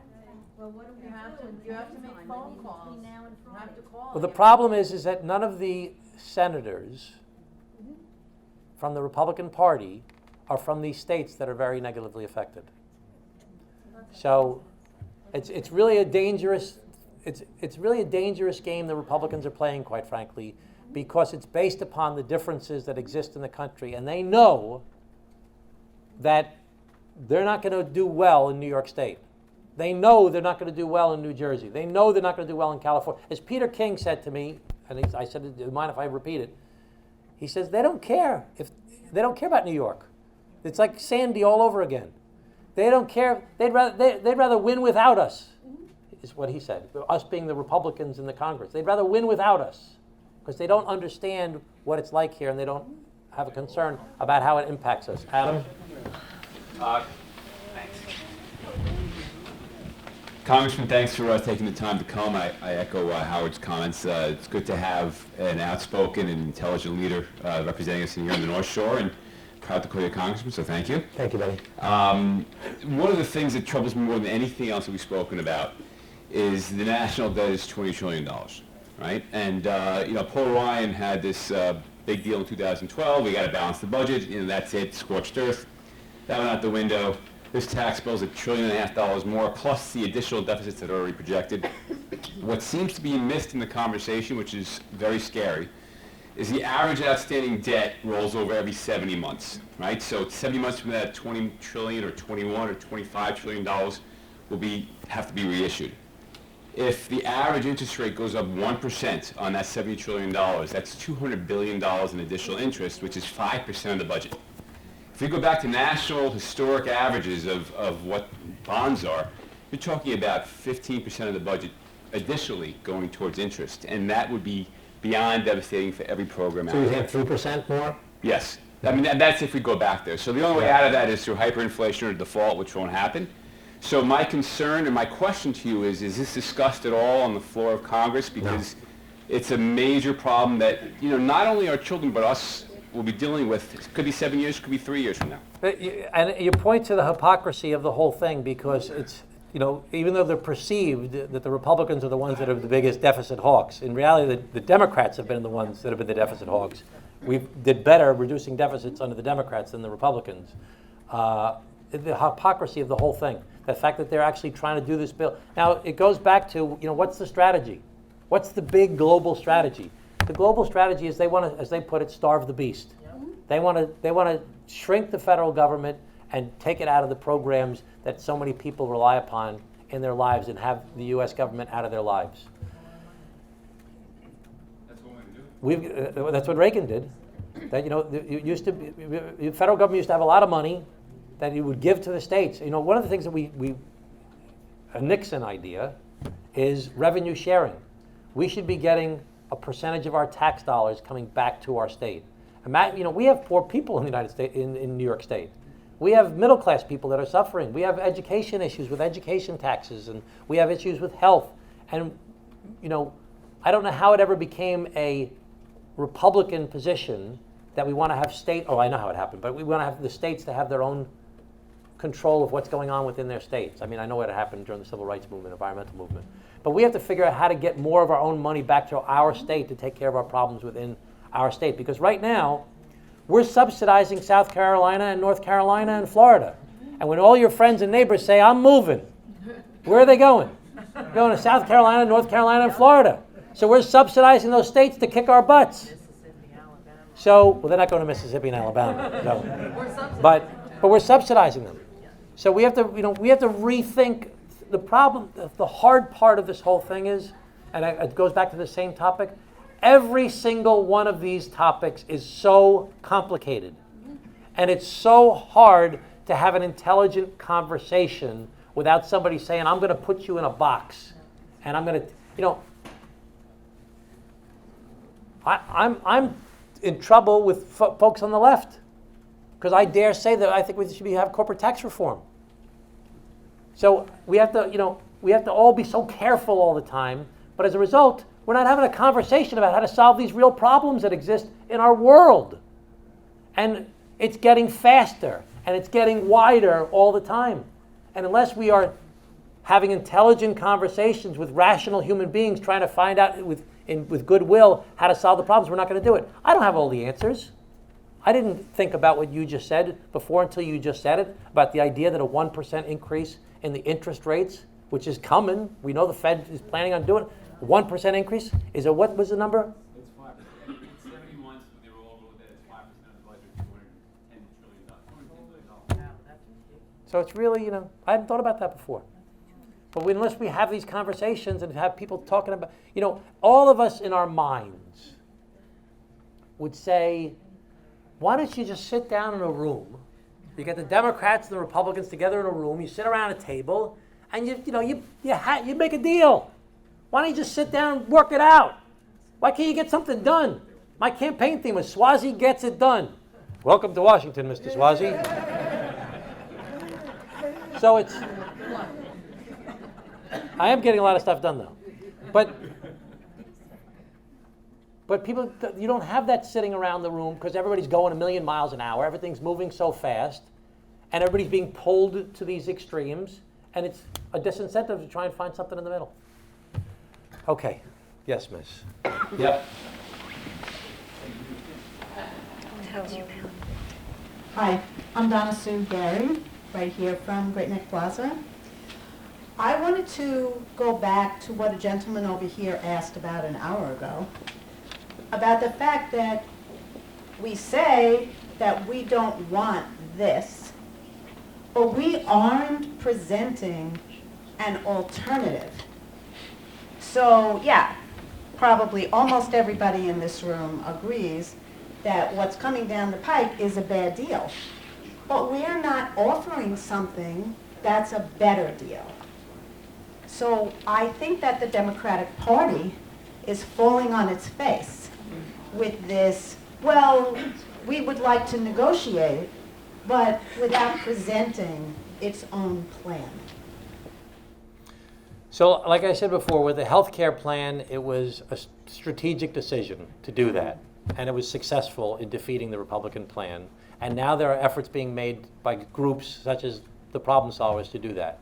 Well, what do we have to, you have to make phone calls. You have to call. Well, the problem is that none of the senators from the Republican Party are from these states that are very negatively affected. So it's really a dangerous game the Republicans are playing, quite frankly, because it's based upon the differences that exist in the country, and they know that they're not going to do well in New York State. They know they're not going to do well in New Jersey. They know they're not going to do well in California. As Peter King said to me, and I said, do you mind if I repeat it? He says, they don't care about New York. It's like Sandy all over again. They don't care. They'd rather win without us, is what he said. Us being the Republicans in the Congress. They'd rather win without us because they don't understand what it's like here and they don't have a concern about how it impacts us. Adam? Thanks. Congressman, thanks for taking the time to come. I echo Howard's comments. It's good to have an outspoken and intelligent leader representing us here on the North Shore, and proud to call you a congressman, so thank you. Thank you, buddy. One of the things that troubles me more than anything else that we've spoken about is the national debt is $20 trillion, right? And, Paul Ryan had this big deal in 2012. We got to balance the budget. That's it, scorched earth. That went out the window. This tax bill is $1.5 trillion more, plus the additional deficits that are already projected. What seems to be missed in the conversation, which is very scary, is the average outstanding debt rolls over every 70 months, right? So 70 months from that, 20 trillion or 21 or 25 trillion dollars will have to be reissued. If the average interest rate goes up 1% on that $70 trillion, that's $200 billion in additional interest, which is 5% of the budget. If we go back to national historic averages of what bonds are, you're talking about 15% of the budget additionally going towards interest, and that would be beyond devastating for every program out So you there. think 3% more? Yes. I mean, that's if we go back there. So the only way out of that is through hyperinflation or default, which won't happen. So my concern and my question to you is this discussed at all on the floor of Congress? Because it's a major problem that, not only our children, but us will be dealing with. It could be 7 years, could be 3 years from now. And you point to the hypocrisy of the whole thing because it's, even though they're perceived that the Republicans are the ones that are the biggest deficit hawks, in reality, the Democrats have been the ones that have been the deficit hawks. We did better reducing deficits under the Democrats than the Republicans. The hypocrisy of the whole thing, the fact that they're actually trying to do this bill. Now, it goes back to, what's the strategy? What's the big global strategy? The global strategy is they want to, as they put it, starve the beast. They want to shrink the federal government and take it out of the programs that so many people rely upon in their lives and have the U.S. government out of their lives. That's what we're going to do. That's what Reagan did. That the federal government used to have a lot of money that he would give to the states. One of the things that a Nixon idea is revenue sharing. We should be getting a percentage of our tax dollars coming back to our state. We have poor people in the United States, in New York State. We have middle-class people that are suffering. We have education issues with education taxes, and we have issues with health. And, I don't know how it ever became a Republican position that we want to have I know how it happened, but we want to have the states to have their own control of what's going on within their states. I mean, I know what happened during the civil rights movement, environmental movement. But we have to figure out how to get more of our own money back to our state to take care of our problems within our state. Because right now, we're subsidizing South Carolina and North Carolina and Florida. And when all your friends and neighbors say, I'm moving, where are they going? They're going to South Carolina, North Carolina, and Florida. So we're subsidizing those states to kick our butts. So, well, they're not going to Mississippi and Alabama. No. But we're subsidizing them. So we have to, we have to rethink the problem. The hard part of this whole thing is, and it goes back to the same topic, every single one of these topics is so complicated. And it's so hard to have an intelligent conversation without somebody saying, I'm going to put you in a box. And I'm going to, I'm in trouble with folks on the left. Because I dare say that I think we should have corporate tax reform. So we have to all be so careful all the time. But as a result, we're not having a conversation about how to solve these real problems that exist in our world. And it's getting faster, and it's getting wider all the time. And unless we are having intelligent conversations with rational human beings trying to find out with goodwill how to solve the problems, we're not going to do it. I don't have all the answers. I didn't think about what you just said before until you just said it, about the idea that a 1% increase in the interest rates, which is coming, we know the Fed is planning on doing it, 1% increase is a, what was the number? It's 5%. It's 70 months, but they were all over that. It's 5% of the budget, $210 trillion. So it's really, I hadn't thought about that before. But unless we have these conversations and have people talking about, all of us in our minds would say, why don't you just sit down in a room? You get the Democrats and the Republicans together in a room. You sit around a table, and you make a deal. Why don't you just sit down and work it out? Why can't you get something done? My campaign theme was Suozzi gets it done. Welcome to Washington, Mr. Suozzi. So I am getting a lot of stuff done though, but people, you don't have that sitting around the room because everybody's going a million miles an hour. Everything's moving so fast, and everybody's being pulled to these extremes, and it's a disincentive to try and find something in the middle. Okay. Yes, miss. Yep. Hi, I'm Donna Sue Gary, right here from Great Neck Plaza. I wanted to go back to what a gentleman over here asked about an hour ago, about the fact that we say that we don't want this, but we aren't presenting an alternative. So yeah, probably almost everybody in this room agrees that what's coming down the pike is a bad deal. But we're not offering something that's a better deal. So I think that the Democratic Party is falling on its face with this, well, we would like to negotiate, but without presenting its own plan. So like I said before, with the health care plan, it was a strategic decision to do that. And it was successful in defeating the Republican plan. And now there are efforts being made by groups such as the Problem Solvers to do that.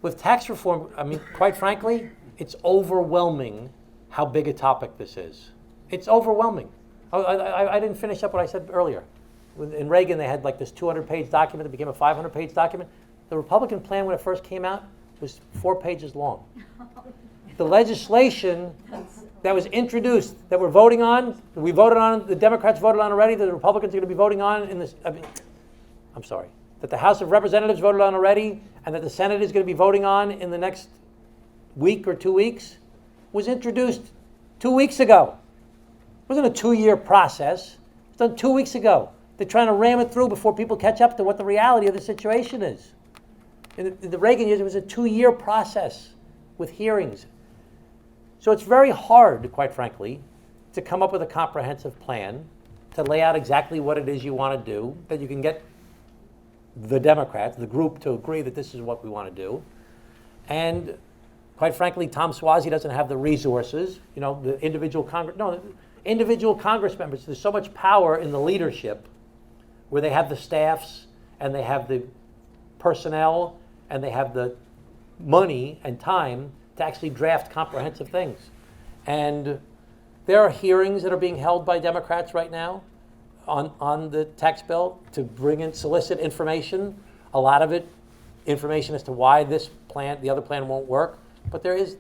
With tax reform, I mean, quite frankly, it's overwhelming how big a topic this is. It's overwhelming. I didn't finish up what I said earlier. In Reagan, they had like this 200-page document that became a 500-page document. The Republican plan, when it first came out, was 4 pages long. The legislation that was introduced, that we're voting on, we voted on, the Democrats voted on already, that the Republicans are going to be voting on in this, I'm sorry, that the House of Representatives voted on already, and that the Senate is going to be voting on in the next week or 2 weeks, was introduced 2 weeks ago. It wasn't a 2-year process. It was done 2 weeks ago. They're trying to ram it through before people catch up to what the reality of the situation is. In the Reagan years, it was a 2-year process with hearings. So it's very hard, quite frankly, to come up with a comprehensive plan, to lay out exactly what it is you want to do, that you can get the Democrats, the group, to agree that this is what we want to do. And quite frankly, Tom Suozzi doesn't have the resources, the individual Congress members. There's so much power in the leadership where they have the staffs and they have the personnel and they have the money and time to actually draft comprehensive things. And there are hearings that are being held by Democrats right now on the tax bill to bring in, solicit information. A lot of it, information as to why this plan, the other plan won't work. But there's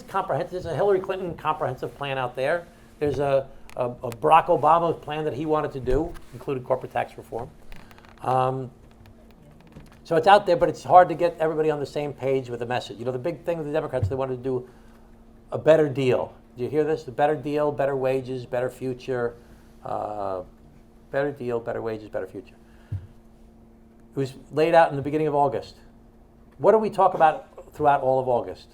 comprehensive, there's a Hillary Clinton comprehensive plan out there. There's a Barack Obama plan that he wanted to do, included corporate tax reform. So it's out there, but it's hard to get everybody on the same page with the message. You know, the big thing with the Democrats, they wanted to do a better deal. Do you hear this? The better deal, better wages, better future. Better deal, better wages, better future. It was laid out in the beginning of August. What do we talk about throughout all of August?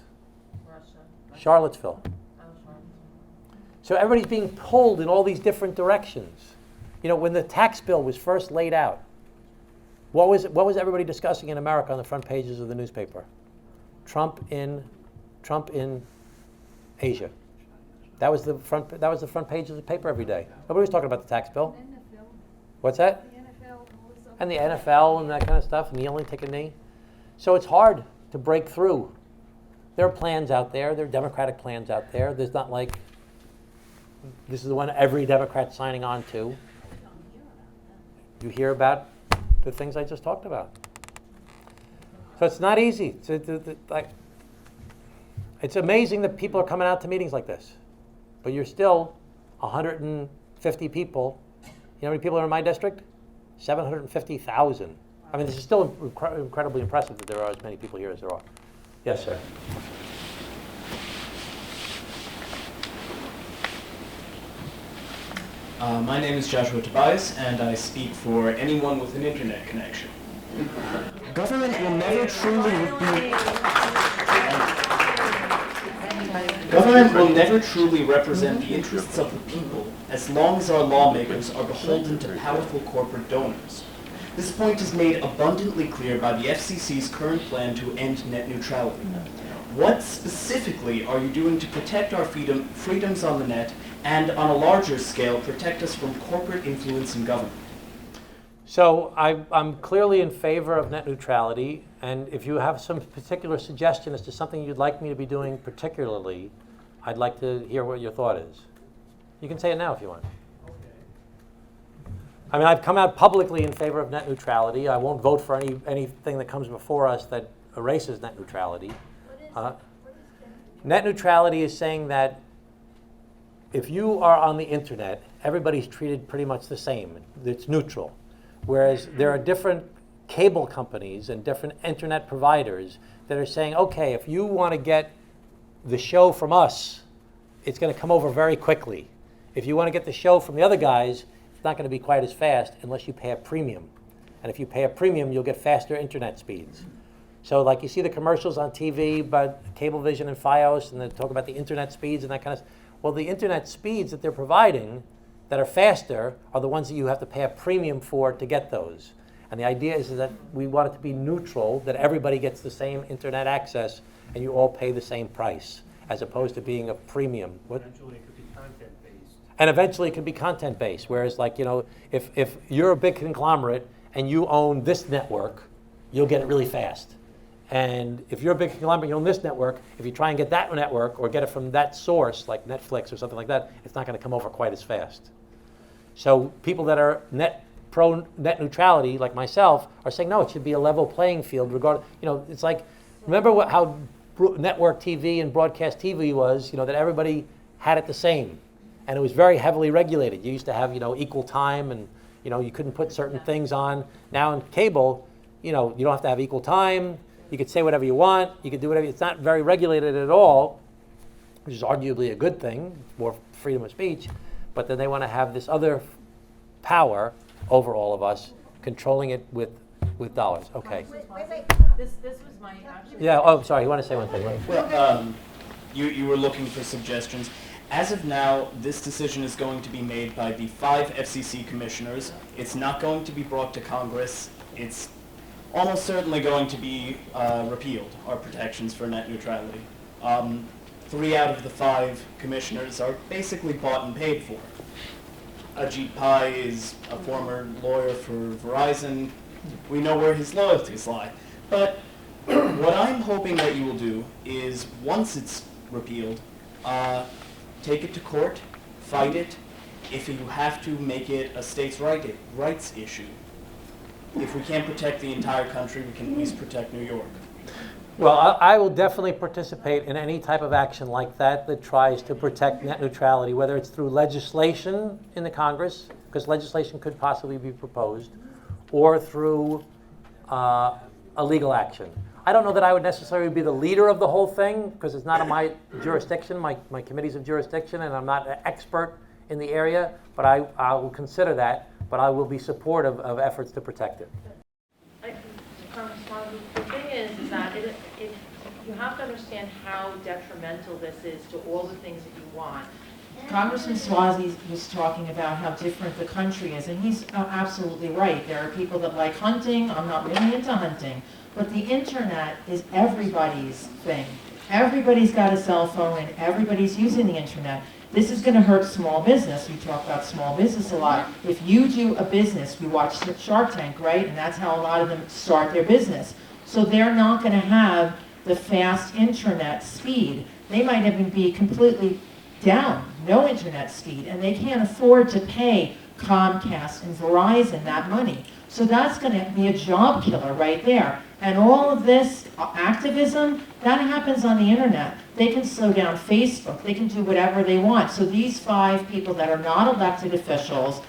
Charlottesville. So everybody's being pulled in all these different directions. You know, when the tax bill was first laid out, what was everybody discussing in America on the front pages of the newspaper? Trump in Asia. That was the front page of the paper every day. Nobody was talking about the tax bill. What's that? And the NFL and that kind of stuff, kneeling, take a knee. So it's hard to break through. There are plans out there. There are Democratic plans out there. There's not like, this is the one every Democrat's signing on to. You hear about the things I just talked about. So it's not easy. It's amazing that people are coming out to meetings like this. But you're still 150 people. You know how many people are in my district? 750,000. I mean, this is still incredibly impressive that there are as many people here as there are. Yes, sir. My name is Joshua Tobias, and I speak for anyone with an internet connection. Government will never truly represent the interests of the people as long as our lawmakers are beholden to powerful corporate donors. This point is made abundantly clear by the FCC's current plan to end net neutrality. What specifically are you doing to protect our freedoms on the net and, on a larger scale, protect us from corporate influence in government? So I'm clearly in favor of net neutrality, and if you have some particular suggestion as to something you'd like me to be doing particularly, I'd like to hear what your thought is. You can say it now if you want. I mean, I've come out publicly in favor of net neutrality. I won't vote for anything that comes before us that erases net neutrality. Net neutrality is saying that if you are on the internet, everybody's treated pretty much the same. It's neutral. Whereas there are different cable companies and different internet providers that are saying, okay, if you want to get the show from us, it's going to come over very quickly. If you want to get the show from the other guys, it's not going to be quite as fast unless you pay a premium. And if you pay a premium, you'll get faster internet speeds. So like you see the commercials on TV about Cablevision and Fios, and they talk about the internet speeds and that kind of stuff. Well, the internet speeds that they're providing that are faster are the ones that you have to pay a premium for to get those. And the idea is that we want it to be neutral, that everybody gets the same internet access and you all pay the same price, as opposed to being a premium. Eventually it could be content-based. And eventually it could be content-based, whereas like, you know, if you're a big conglomerate and you own this network, you'll get it really fast. And if you're a big conglomerate, you own this network, if you try and get that network or get it from that source, like Netflix or something like that, it's not going to come over quite as fast. So people that are pro net neutrality, like myself, are saying, no, it should be a level playing field. It's like, remember how network TV and broadcast TV was, that everybody had it the same. And it was very heavily regulated. You used to have, equal time and, you couldn't put certain things on. Now in cable, you don't have to have equal time. You could say whatever you want. You could do whatever. It's not very regulated at all, which is arguably a good thing, more freedom of speech. But then they want to have this other power over all of us, controlling it with dollars. Okay. This was my Yeah. Oh, sorry. You want to say one thing? Right? Well, you were looking for suggestions. As of now, this decision is going to be made by the 5 FCC commissioners. It's not going to be brought to Congress. It's almost certainly going to be repealed, our protections for net neutrality. 3 out of the 5 commissioners are basically bought and paid for. Ajit Pai is a former lawyer for Verizon. We know where his loyalties lie. But what I'm hoping that you will do is, once it's repealed, take it to court, fight it. If you have to, make it a states' rights issue. If we can't protect the entire country, we can at least protect New York. Well, I will definitely participate in any type of action like that that tries to protect net neutrality, whether it's through legislation in the Congress, because legislation could possibly be proposed, or through a legal action. I don't know that I would necessarily be the leader of the whole thing, because it's not in my jurisdiction, my committees of jurisdiction, and I'm not an expert in the area, but I will consider that, but I will be supportive of efforts to protect it. The thing is that you have to understand how detrimental this is to all the things that you want. Congressman Suozzi was talking about how different the country is, and he's absolutely right. There are people that like hunting. I'm not really into hunting. But the internet is everybody's thing. Everybody's got a cell phone, and everybody's using the internet. This is going to hurt small business. We talk about small business a lot. If you do a business, we watch Shark Tank, right? And that's how a lot of them start their business. So they're not going to have the fast internet speed. They might even be completely down, no internet speed, and they can't afford to pay Comcast and Verizon that money. So that's going to be a job killer right there. And all of this activism, that happens on the internet. They can slow down Facebook. They can do whatever they want. So these 5 people that are not elected officials,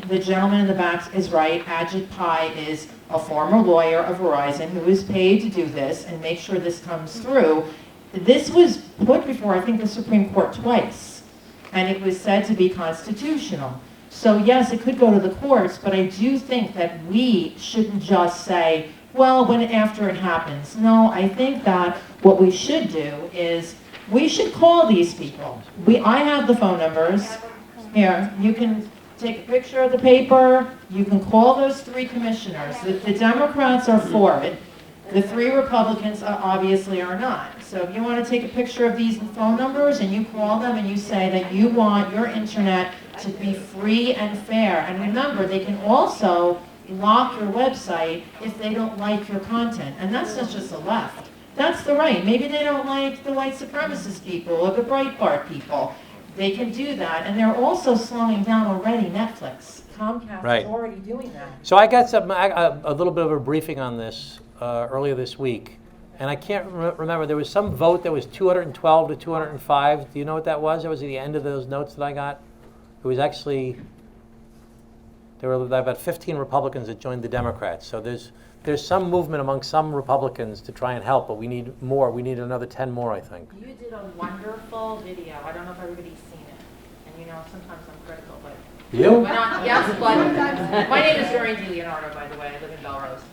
the gentleman in the back is right. Ajit Pai is a former lawyer of Verizon who is paid to do this and make sure this comes through. This was put before, I think, the Supreme Court twice, and it was said to be constitutional. So yes, it could go to the courts, but I do think that we shouldn't just say, well, after it happens. No, I think that what we should do is we should call these people. I have the phone numbers. Here, you can take a picture of the paper. You can call those 3 commissioners. The Democrats are for it. The 3 Republicans obviously are not. So if you want to take a picture of these phone numbers and you call them and you say that you want your internet to be free and fair. And remember, they can also lock your website if they don't like your content. And that's not just the left. That's the right. Maybe they don't like the white supremacist people or the Breitbart people. They can do that. And they're also slowing down already Netflix. Comcast is already doing that. So I got a little bit of a briefing on this earlier this week. And I can't remember, there was some vote that was 212 to 205. Do you know what that was? That was at the end of those notes that I got. It was actually, there were about 15 Republicans that joined the Democrats. So there's some movement among some Republicans to try and help, but we need more. We need another 10 more, I think. You did a wonderful video. I don't know if everybody's seen it. And you know, sometimes I'm critical, but... You? Yes, but my name is Doreen DiLeonardo, by the way. I live in Belrose.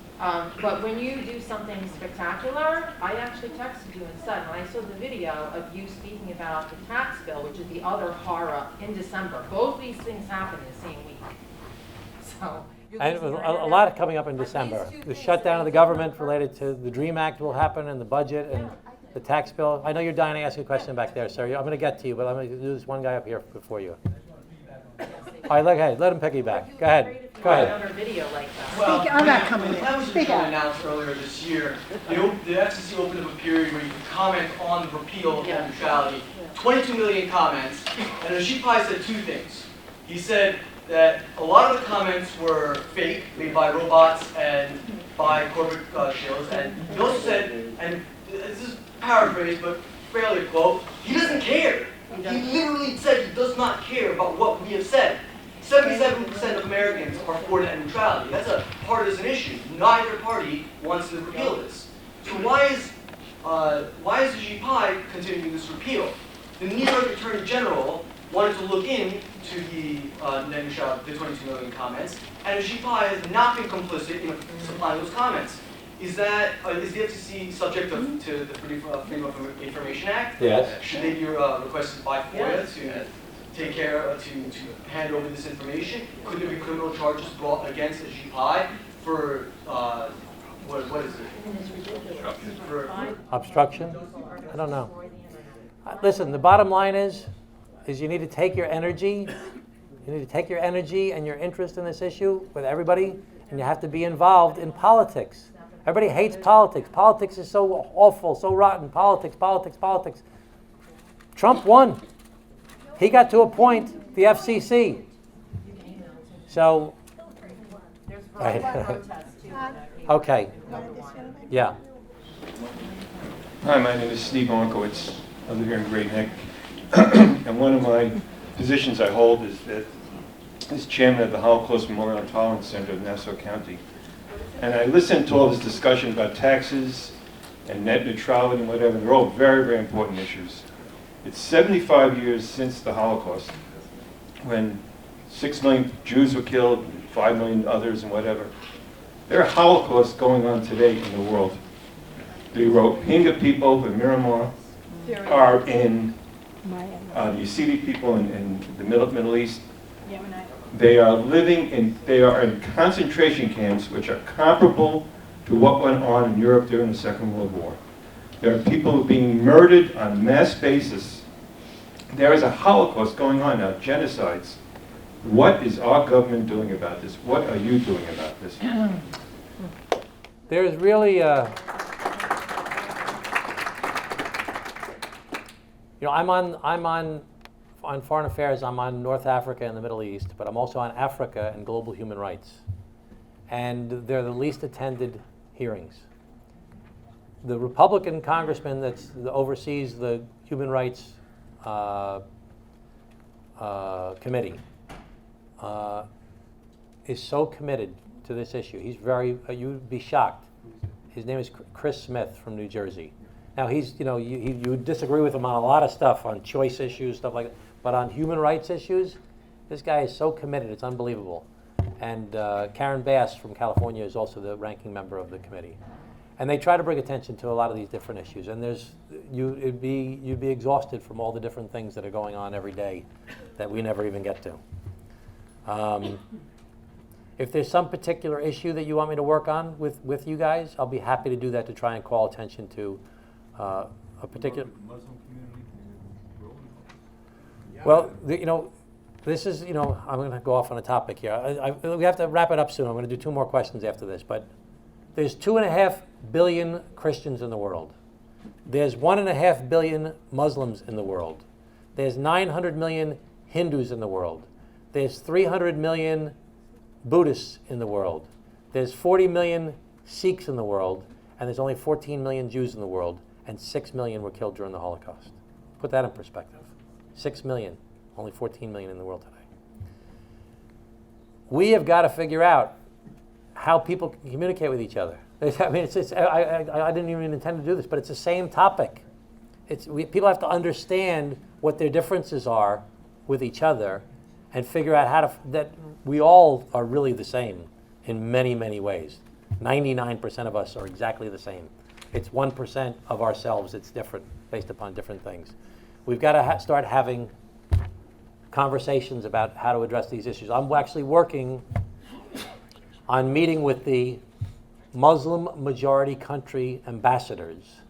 But when you do something spectacular, I actually texted you instead. When I saw the video of you speaking about the tax bill, which is the other horror, in December. Both these things happen in the same week. So... And a lot coming up in December. The shutdown of the government related to the DREAM Act will happen, and the budget and the tax bill. I know you're dying to ask a question back there, sir. I'm going to get to you, but I'm going to do this one guy up here before you. All right, let him piggyback. Go ahead. Go ahead. Another video like that. Well, I'm not coming in. That was Speak just up. announced earlier this year. The FCC opened up a period where you could comment on the repeal of net neutrality. 22 million comments, and Ajit Pai said 2 things. He said that a lot of the comments were fake, made by robots and by corporate shills, and he also said, and this is paraphrased, but fairly a quote, he doesn't care. He literally said he does not care about what we have said. 77% of Americans are for net neutrality. That's a partisan issue. Neither party wants to repeal this. So why is Ajit Pai continuing this repeal? The New York Attorney General wanted to look into the net neutrality, the 22 million comments, and Ajit Pai has not been complicit in supplying those comments. Is the FCC subject to the Freedom of Information Act? Yes. Should they be requested by FOIA to take care to hand over this information? Could there be criminal charges brought against Ajit Pai for what is it? For Obstruction? I don't know. Listen, the bottom line is you need to take your energy. You need to take your energy and your interest in this issue with everybody, and you have to be involved in politics. Everybody hates politics. Politics is so awful, so rotten. Politics, politics, politics. Trump won. He got to appoint the FCC. So, right. Okay. Yeah. Hi, my name is Steve Onkowitz. I live here in Great Neck. And one of my positions I hold is that as chairman of the Holocaust Memorial and Tolerance Center of Nassau County. And I listened to all this discussion about taxes and net neutrality and whatever. They're all very, very important issues. It's 75 years since the Holocaust, when 6 million Jews were killed, 5 million others and whatever. There are holocausts going on today in the world. The Rohingya people, the Myanmar, are in the Yazidi people in the Middle East. They are in concentration camps which are comparable to what went on in Europe during the Second World War. There are people who are being murdered on a mass basis. There is a Holocaust going on now, genocides. What is our government doing about this? What are you doing about this? There's really, I'm on foreign affairs. I'm on North Africa and the Middle East, but I'm also on Africa and global human rights. And they're the least attended hearings. The Republican congressman that oversees the Human Rights Committee is so committed to this issue. He's you'd be shocked. His name is Chris Smith from New Jersey. Now you disagree with him on a lot of stuff, on choice issues, stuff like that, but on human rights issues, this guy is so committed, it's unbelievable. And Karen Bass from California is also the ranking member of the committee. And they try to bring attention to a lot of these different issues. And you'd be exhausted from all the different things that are going on every day that we never even get to. If there's some particular issue that you want me to work on with you guys, I'll be happy to do that, to try and call attention to a particular. Well, this is, I'm going to go off on a topic here. We have to wrap it up soon. I'm going to do 2 more questions after this. But there's 2.5 billion Christians in the world. There's 1.5 billion Muslims in the world. There's 900 million Hindus in the world. There's 300 million Buddhists in the world. There's 40 million Sikhs in the world. And there's only 14 million Jews in the world. And 6 million were killed during the Holocaust. Put that in perspective. 6 million, only 14 million in the world today. We have got to figure out how people can communicate with each other. I mean, I didn't even intend to do this, but it's the same topic. People have to understand what their differences are with each other and figure out that we all are really the same in many, many ways. 99% of us are exactly the same. It's 1% of ourselves that's different based upon different things. We've got to start having conversations about how to address these issues. I'm actually working on meeting with the Muslim majority country ambassadors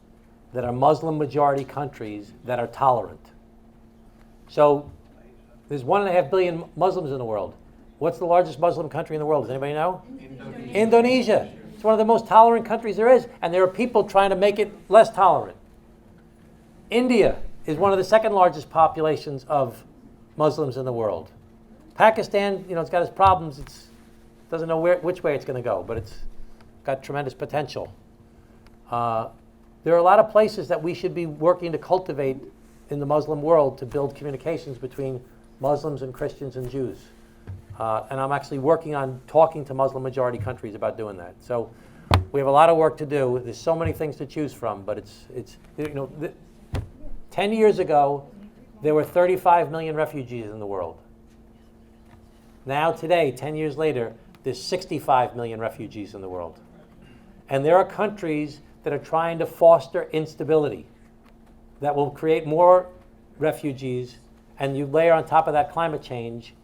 that are Muslim majority countries that are tolerant. So there's 1.5 billion Muslims in the world. What's the largest Muslim country in the world? Does anybody know? Indonesia. It's one of the most tolerant countries there is, and there are people trying to make it less tolerant. India is one of the 2nd largest populations of Muslims in the world. Pakistan, it's got its problems. It doesn't know which way it's going to go, but it's got tremendous potential. There are a lot of places that we should be working to cultivate in the Muslim world to build communications between Muslims and Christians and Jews. And I'm actually working on talking to Muslim majority countries about doing that. So we have a lot of work to do. There's so many things to choose from, but it's 10 years ago, there were 35 million refugees in the world. Now today, 10 years later, there's 65 million refugees in the world. And there are countries that are trying to foster instability that will create more refugees, and you layer on top of that climate change,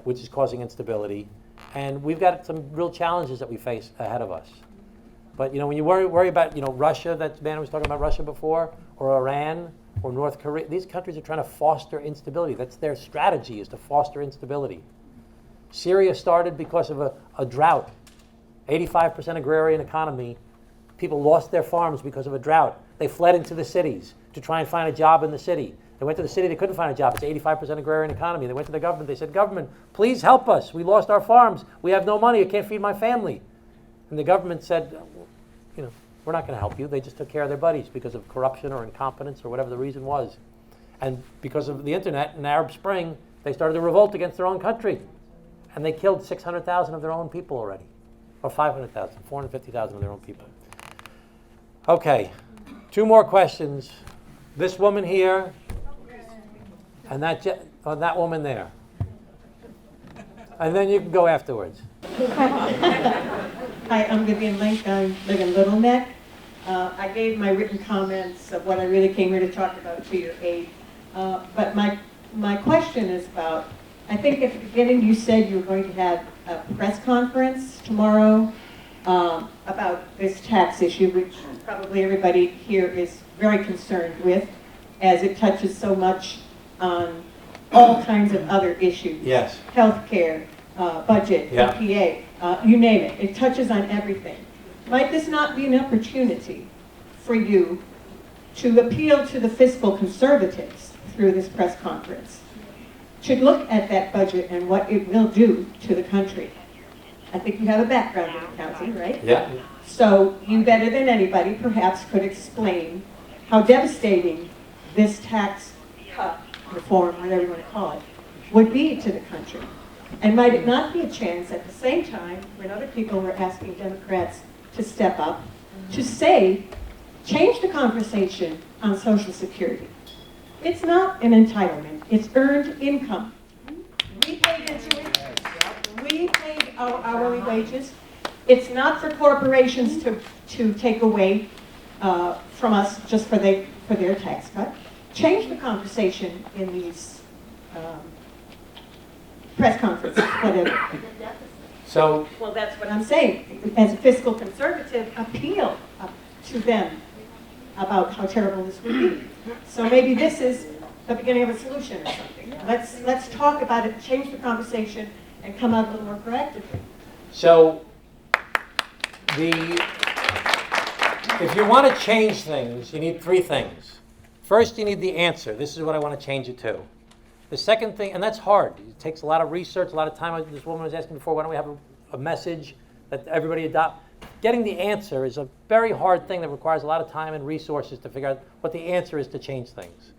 which is causing instability. And we've got some real challenges that we face ahead of us. But when you worry about Russia, that man was talking about Russia before, or Iran, or North Korea, these countries are trying to foster instability. That's their strategy, is to foster instability. Syria started because of a drought. 85% agrarian economy, People lost their farms because of a drought. They fled into the cities to try and find a job in the city. They went to the city, they couldn't find a job. It's 85% agrarian economy. They went to the government, they said, government, please help us. We lost our farms. We have no money. I can't feed my family. And the government said, we're not going to help you. They just took care of their buddies because of corruption or incompetence or whatever the reason was. And because of the internet and Arab Spring, they started a revolt against their own country. And they killed 600,000 of their own people already. Or 500,000, 450,000 of their own people. Okay, 2 more questions. This woman here, and that woman there. And then you can go afterwards. Hi, I'm Vivian Link. I live in Little Neck. I gave my written comments of what I really came here to talk about to your aid. But my question is about, I think at the beginning you said you were going to have a press conference tomorrow about this tax issue, which probably everybody here is very concerned with, as it touches so much on all kinds of other issues. Yes. Healthcare, budget, Yeah. EPA, you name it. It touches on everything. Might this not be an opportunity for you to appeal to the fiscal conservatives through this press conference, to look at that budget and what it will do to the country? I think you have a background in the county, right? Yeah. So you better than anybody perhaps could explain how devastating this tax cut, reform, whatever you want to call it, would be to the country. And might it not be a chance at the same time, when other people were asking Democrats to step up, to say, change the conversation on Social Security. It's not an entitlement, it's earned income. We paid into it, we paid our hourly wages. It's not for corporations to take away from us just for their tax cut. Change the conversation in these press conferences, whatever. So, well, that's what I'm saying. As a fiscal conservative, appeal to them about how terrible this would be. So maybe this is the beginning of a solution or something. Let's talk about it, change the conversation, and come out a little more proactively. So, if you want to change things, you need 3 things. First, you need the answer. This is what I want to change it to. The second thing, and that's hard. It takes a lot of research, a lot of time. This woman was asking before, why don't we have a message that everybody adopt? Getting the answer is a very hard thing that requires a lot of time and resources to figure out what the answer is to change things.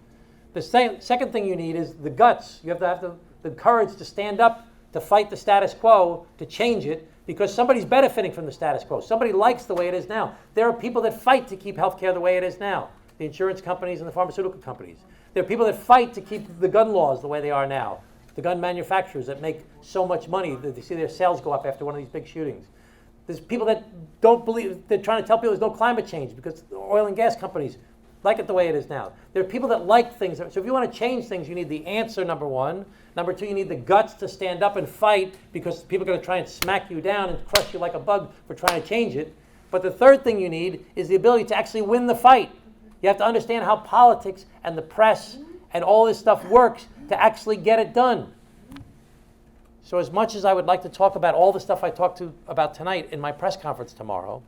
The second thing you need is the guts. You have to have the courage to stand up, to fight the status quo, to change it, because somebody's benefiting from the status quo. Somebody likes the way it is now. There are people that fight to keep healthcare the way it is now. The insurance companies and the pharmaceutical companies. There are people that fight to keep the gun laws the way they are now. The gun manufacturers that make so much money that they see their sales go up after one of these big shootings. There's people that don't believe, they're trying to tell people there's no climate change because the oil and gas companies like it the way it is now. There are people that like things. So if you want to change things, you need the answer, number 1. Number 2, you need the guts to stand up and fight because people are going to try and smack you down and crush you like a bug for trying to change it. But the third thing you need is the ability to actually win the fight. You have to understand how politics and the press and all this stuff works to actually get it done. So as much as I would like to talk about all the stuff I talked about tonight in my press conference tomorrow,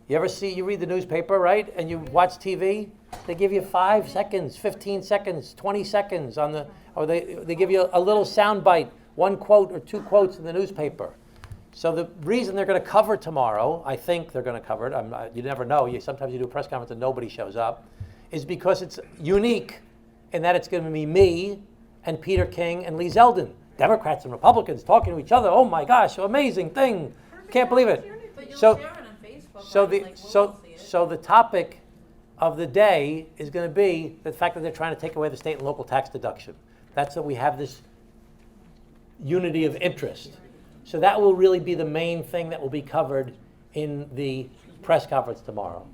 you read the newspaper, right? And you watch TV, they give you 5 seconds, 15 seconds, 20 seconds or they give you a little sound bite, 1 quote or 2 quotes in the newspaper. So the reason they're going to cover tomorrow, I think they're going to cover it, you never know, sometimes you do a press conference and nobody shows up, is because it's unique in that it's going to be me and Peter King and Lee Zeldin. Democrats and Republicans talking to each other. Oh my gosh, amazing thing. Can't believe it. So the topic of the day is going to be the fact that they're trying to take away the state and local tax deduction. That's that we have this unity of interest. So that will really be the main thing that will be covered in the press conference tomorrow.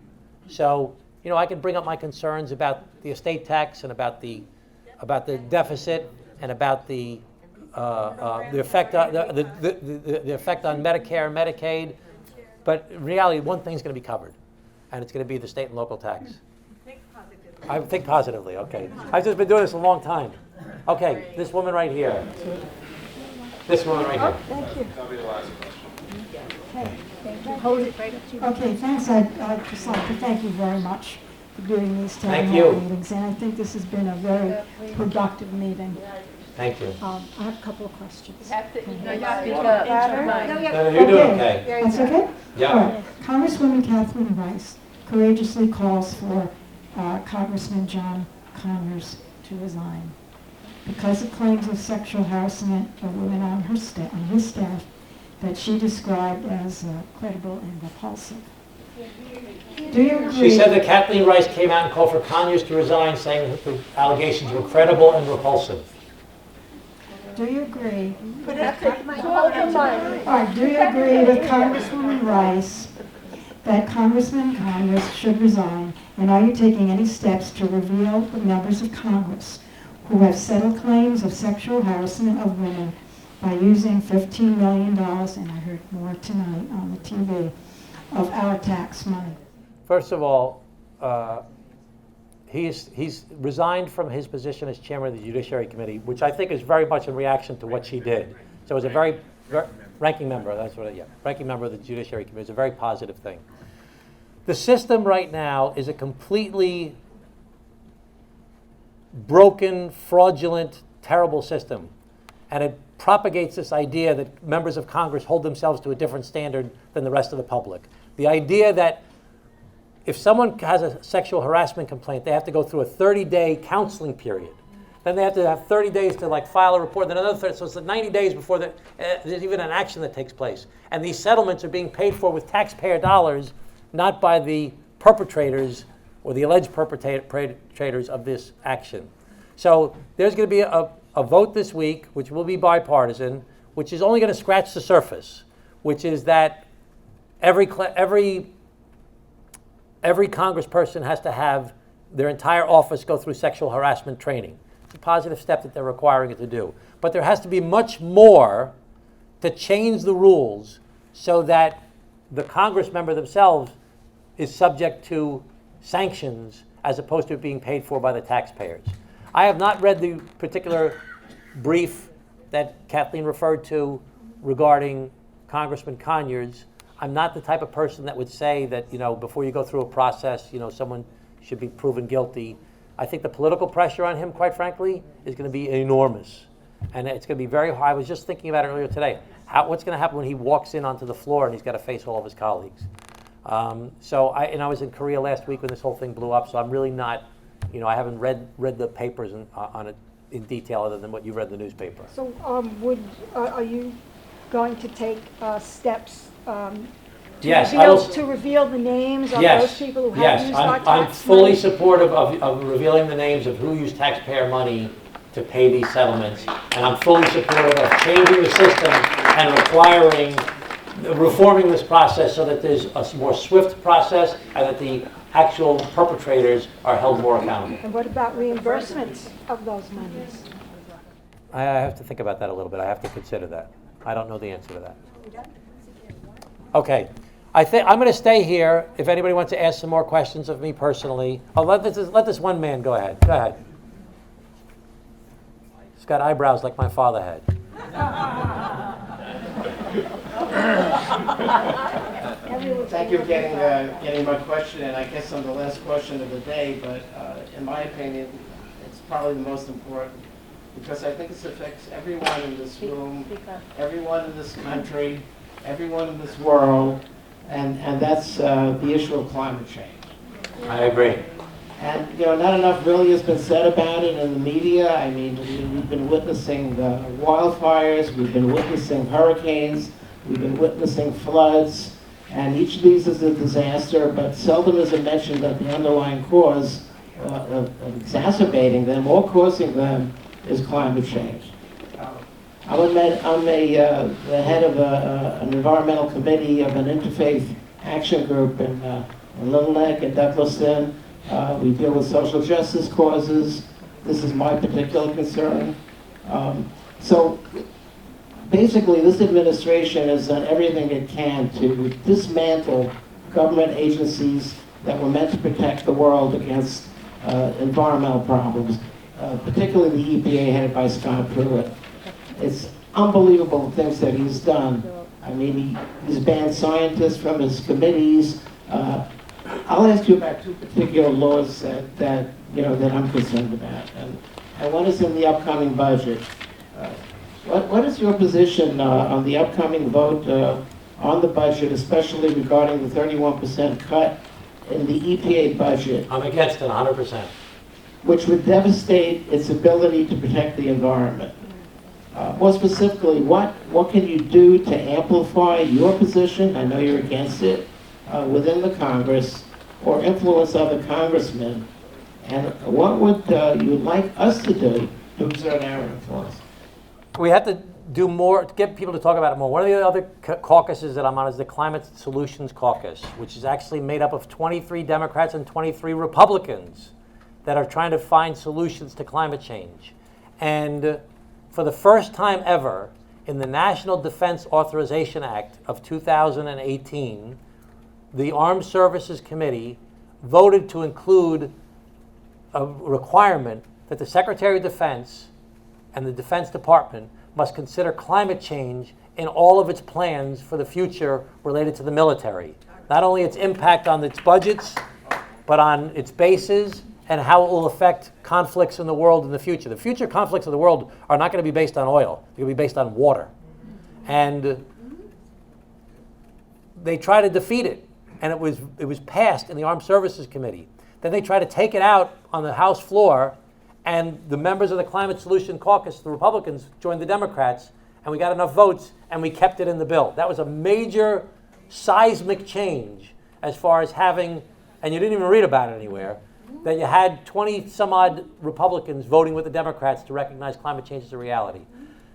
So, I can bring up my concerns about the estate tax and about the deficit and about the effect on the effect on Medicare and Medicaid. But in reality, one thing's going to be covered, and it's going to be the state and local tax. I think positively, okay. I've just been doing this a long time. Okay, this woman right here. This woman right here. Thank you. That'll be the last question. Okay, hold it right up to you. Okay, thanks. I'd just like to thank you very much for doing these town Thank hall you. meetings, and I think this has been a very productive meeting. Thank you. I have a couple of questions. You have to, Okay. you have to talk into the mic. No, you're doing okay. That's okay? Yeah. All right. Congresswoman Kathleen Rice courageously calls for Congressman John Conyers to resign because of claims of sexual harassment of women on his staff that she described as credible and repulsive. Do you agree? She said that Kathleen Rice came out and called for Conyers to resign, saying that the allegations were credible and repulsive. Do you agree? Hold the mic. All right, do you agree with Congresswoman Rice that Congressman Conyers should resign? And are you taking any steps to reveal the members of Congress who have settled claims of sexual harassment of women by using $15 million, and I heard more tonight on the TV, of our tax money? First of all, he's resigned from his position as chairman of the Judiciary Committee, which I think is very much in reaction to what she did. So as a very ranking member, ranking member of the Judiciary Committee is a very positive thing. The system right now is a completely broken, fraudulent, terrible system, and it propagates this idea that members of Congress hold themselves to a different standard than the rest of the public. The idea that if someone has a sexual harassment complaint, they have to go through a 30-day counseling period. Then they have to have 30 days to file a report, then another 30, so it's 90 days before there's even an action that takes place. And these settlements are being paid for with taxpayer dollars, not by the perpetrators or the alleged perpetrators of this action. So there's going to be a vote this week, which will be bipartisan, which is only going to scratch the surface, which is that every congressperson has to have their entire office go through sexual harassment training. It's a positive step that they're requiring it to do. But there has to be much more to change the rules so that the Congress member themselves is subject to sanctions as opposed to it being paid for by the taxpayers. I have not read the particular brief that Kathleen referred to regarding Congressman Conyers. I'm not the type of person that would say that, before you go through a process, someone should be proven guilty. I think the political pressure on him, quite frankly, is going to be enormous. And it's going to be very hard. I was just thinking about it earlier today. What's going to happen when he walks in onto the floor and he's got to face all of his colleagues? I was in Korea last week when this whole thing blew up, so I'm really not, I haven't read the papers on it in detail other than what you read in the newspaper. So are you going to take steps Yes, I will, to reveal the names of yes, those people who have yes, used our tax I'm fully money? supportive of revealing the names of who used taxpayer money to pay these settlements, and I'm fully supportive of changing the system and reforming this process so that there's a more swift process and that the actual perpetrators are held more accountable. And what about reimbursements of those monies? I have to think about that a little bit. I have to consider that. I don't know the answer to that. Okay. I'm going to stay here if anybody wants to ask some more questions of me personally. Let this one man go ahead. Go ahead. He's got eyebrows like my father had. Thank you for getting my question, and I guess I'm the last question of the day, but in my opinion, it's probably the most important, because I think this affects everyone in this room, everyone in this country, everyone in this world, and that's the issue of climate change. I agree. And not enough really has been said about it in the media. I mean, we've been witnessing the wildfires, we've been witnessing hurricanes, we've been witnessing floods, and each of these is a disaster, but seldom is it mentioned that the underlying cause of exacerbating them or causing them is climate change. I'm the head of an environmental committee of an interfaith action group in Little Neck and Douglaston. We deal with social justice causes. This is my particular concern. So basically, this administration has done everything it can to dismantle government agencies that were meant to protect the world against environmental problems, particularly the EPA headed by Scott Pruitt. It's unbelievable the things that he's done I mean, he's banned scientists from his committees. I'll ask you about two particular laws that I'm concerned about, and one is in the upcoming budget. What is your position on the upcoming vote on the budget, especially regarding the 31% cut in the EPA budget? I'm against it 100%. Which would devastate its ability to protect the environment. More specifically, what can you do to amplify your position? I know you're against it within the Congress, or influence other congressmen. And what would you like us to do to exert our influence? We have to do more to get people to talk about it more. One of the other caucuses that I'm on is the Climate Solutions Caucus, which is actually made up of 23 Democrats and 23 Republicans that are trying to find solutions to climate change. And for the first time ever, in the National Defense Authorization Act of 2018, the Armed Services Committee voted to include a requirement that the Secretary of Defense and the Defense Department must consider climate change in all of its plans for the future related to the military. Not only its impact on its budgets, but on its bases and how it will affect conflicts in the world in the future. The future conflicts of the world are not going to be based on oil. They're going to be based on water. And they try to defeat it. And it was passed in the Armed Services Committee. Then they tried to take it out on the House floor, and the members of the Climate Solution Caucus, the Republicans, joined the Democrats, and we got enough votes, and we kept it in the bill. That was a major seismic change as far as having, and you didn't even read about it anywhere, that you had 20-some-odd Republicans voting with the Democrats to recognize climate change as a reality.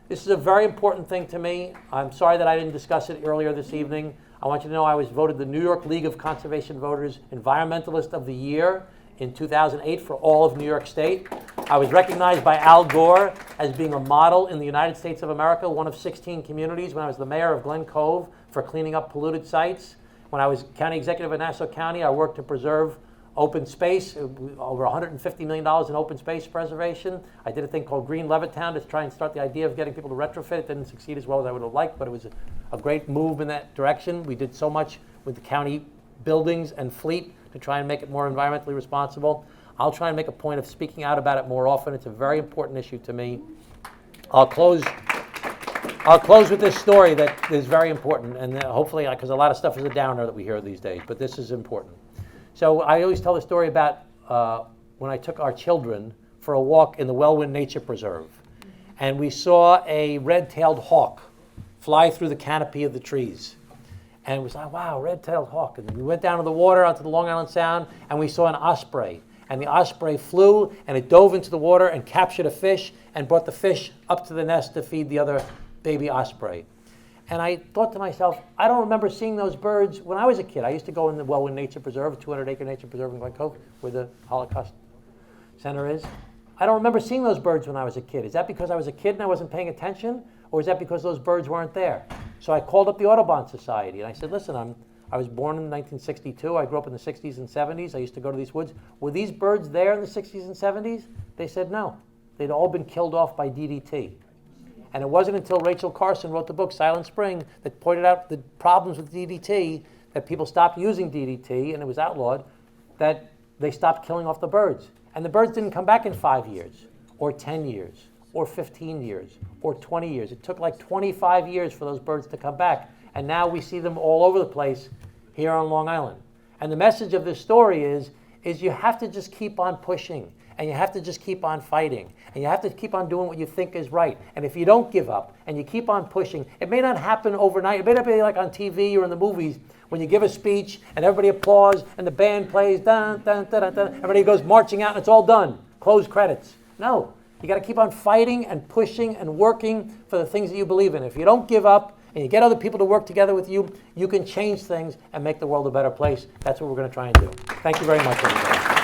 This is a very important thing to me. I'm sorry that I didn't discuss it earlier this evening. I want you to know I was voted the New York League of Conservation Voters Environmentalist of the Year in 2008 for all of New York State. I was recognized by Al Gore as being a model in the United States of America, one of 16 communities, when I was the mayor of Glen Cove for cleaning up polluted sites. When I was county executive of Nassau County, I worked to preserve open space, over $150 million in open space preservation. I did a thing called Green Levittown to try and start the idea of getting people to retrofit. It didn't succeed as well as I would have liked, but it was a great move in that direction. We did so much with the county buildings and fleet to try and make it more environmentally responsible. I'll try and make a point of speaking out about it more often. It's a very important issue to me. I'll close with this story that is very important, and hopefully, because a lot of stuff is a downer that we hear these days, but this is important. So I always tell the story about when I took our children for a walk in the Wellwind Nature Preserve, and we saw a red-tailed hawk fly through the canopy of the trees. And it was like, wow, red-tailed hawk. And then we went down to the water, onto the Long Island Sound, and we saw an osprey. And the osprey flew, and it dove into the water and captured a fish and brought the fish up to the nest to feed the other baby osprey. And I thought to myself, I don't remember seeing those birds when I was a kid. I used to go in the Wellwind Nature Preserve, a 200-acre nature preserve in Glen Cove, where the Holocaust Center is. I don't remember seeing those birds when I was a kid. Is that because I was a kid and I wasn't paying attention? Or is that because those birds weren't there? So I called up the Audubon Society, and I said, listen, I was born in 1962. I grew up in the 60s and 70s. I used to go to these woods. Were these birds there in the 60s and 70s? They said no. They'd all been killed off by DDT. And it wasn't until Rachel Carson wrote the book Silent Spring that pointed out the problems with DDT, that people stopped using DDT, and it was outlawed, that they stopped killing off the birds. And the birds didn't come back in 5 years, or 10 years, or 15 years, or 20 years. It took like 25 years for those birds to come back. And now we see them all over the place here on Long Island. And the message of this story is you have to just keep on pushing, and you have to just keep on fighting, and you have to keep on doing what you think is right. And if you don't give up and you keep on pushing, it may not happen overnight. It may not be like on TV or in the movies when you give a speech and everybody applauds and the band plays, dun, dun, dun, dun, dun, everybody goes marching out and it's all done. Close credits. No, you got to keep on fighting and pushing and working for the things that you believe in. If you don't give up and you get other people to work together with you, you can change things and make the world a better place. That's what we're going to try and do. Thank you very much, everybody.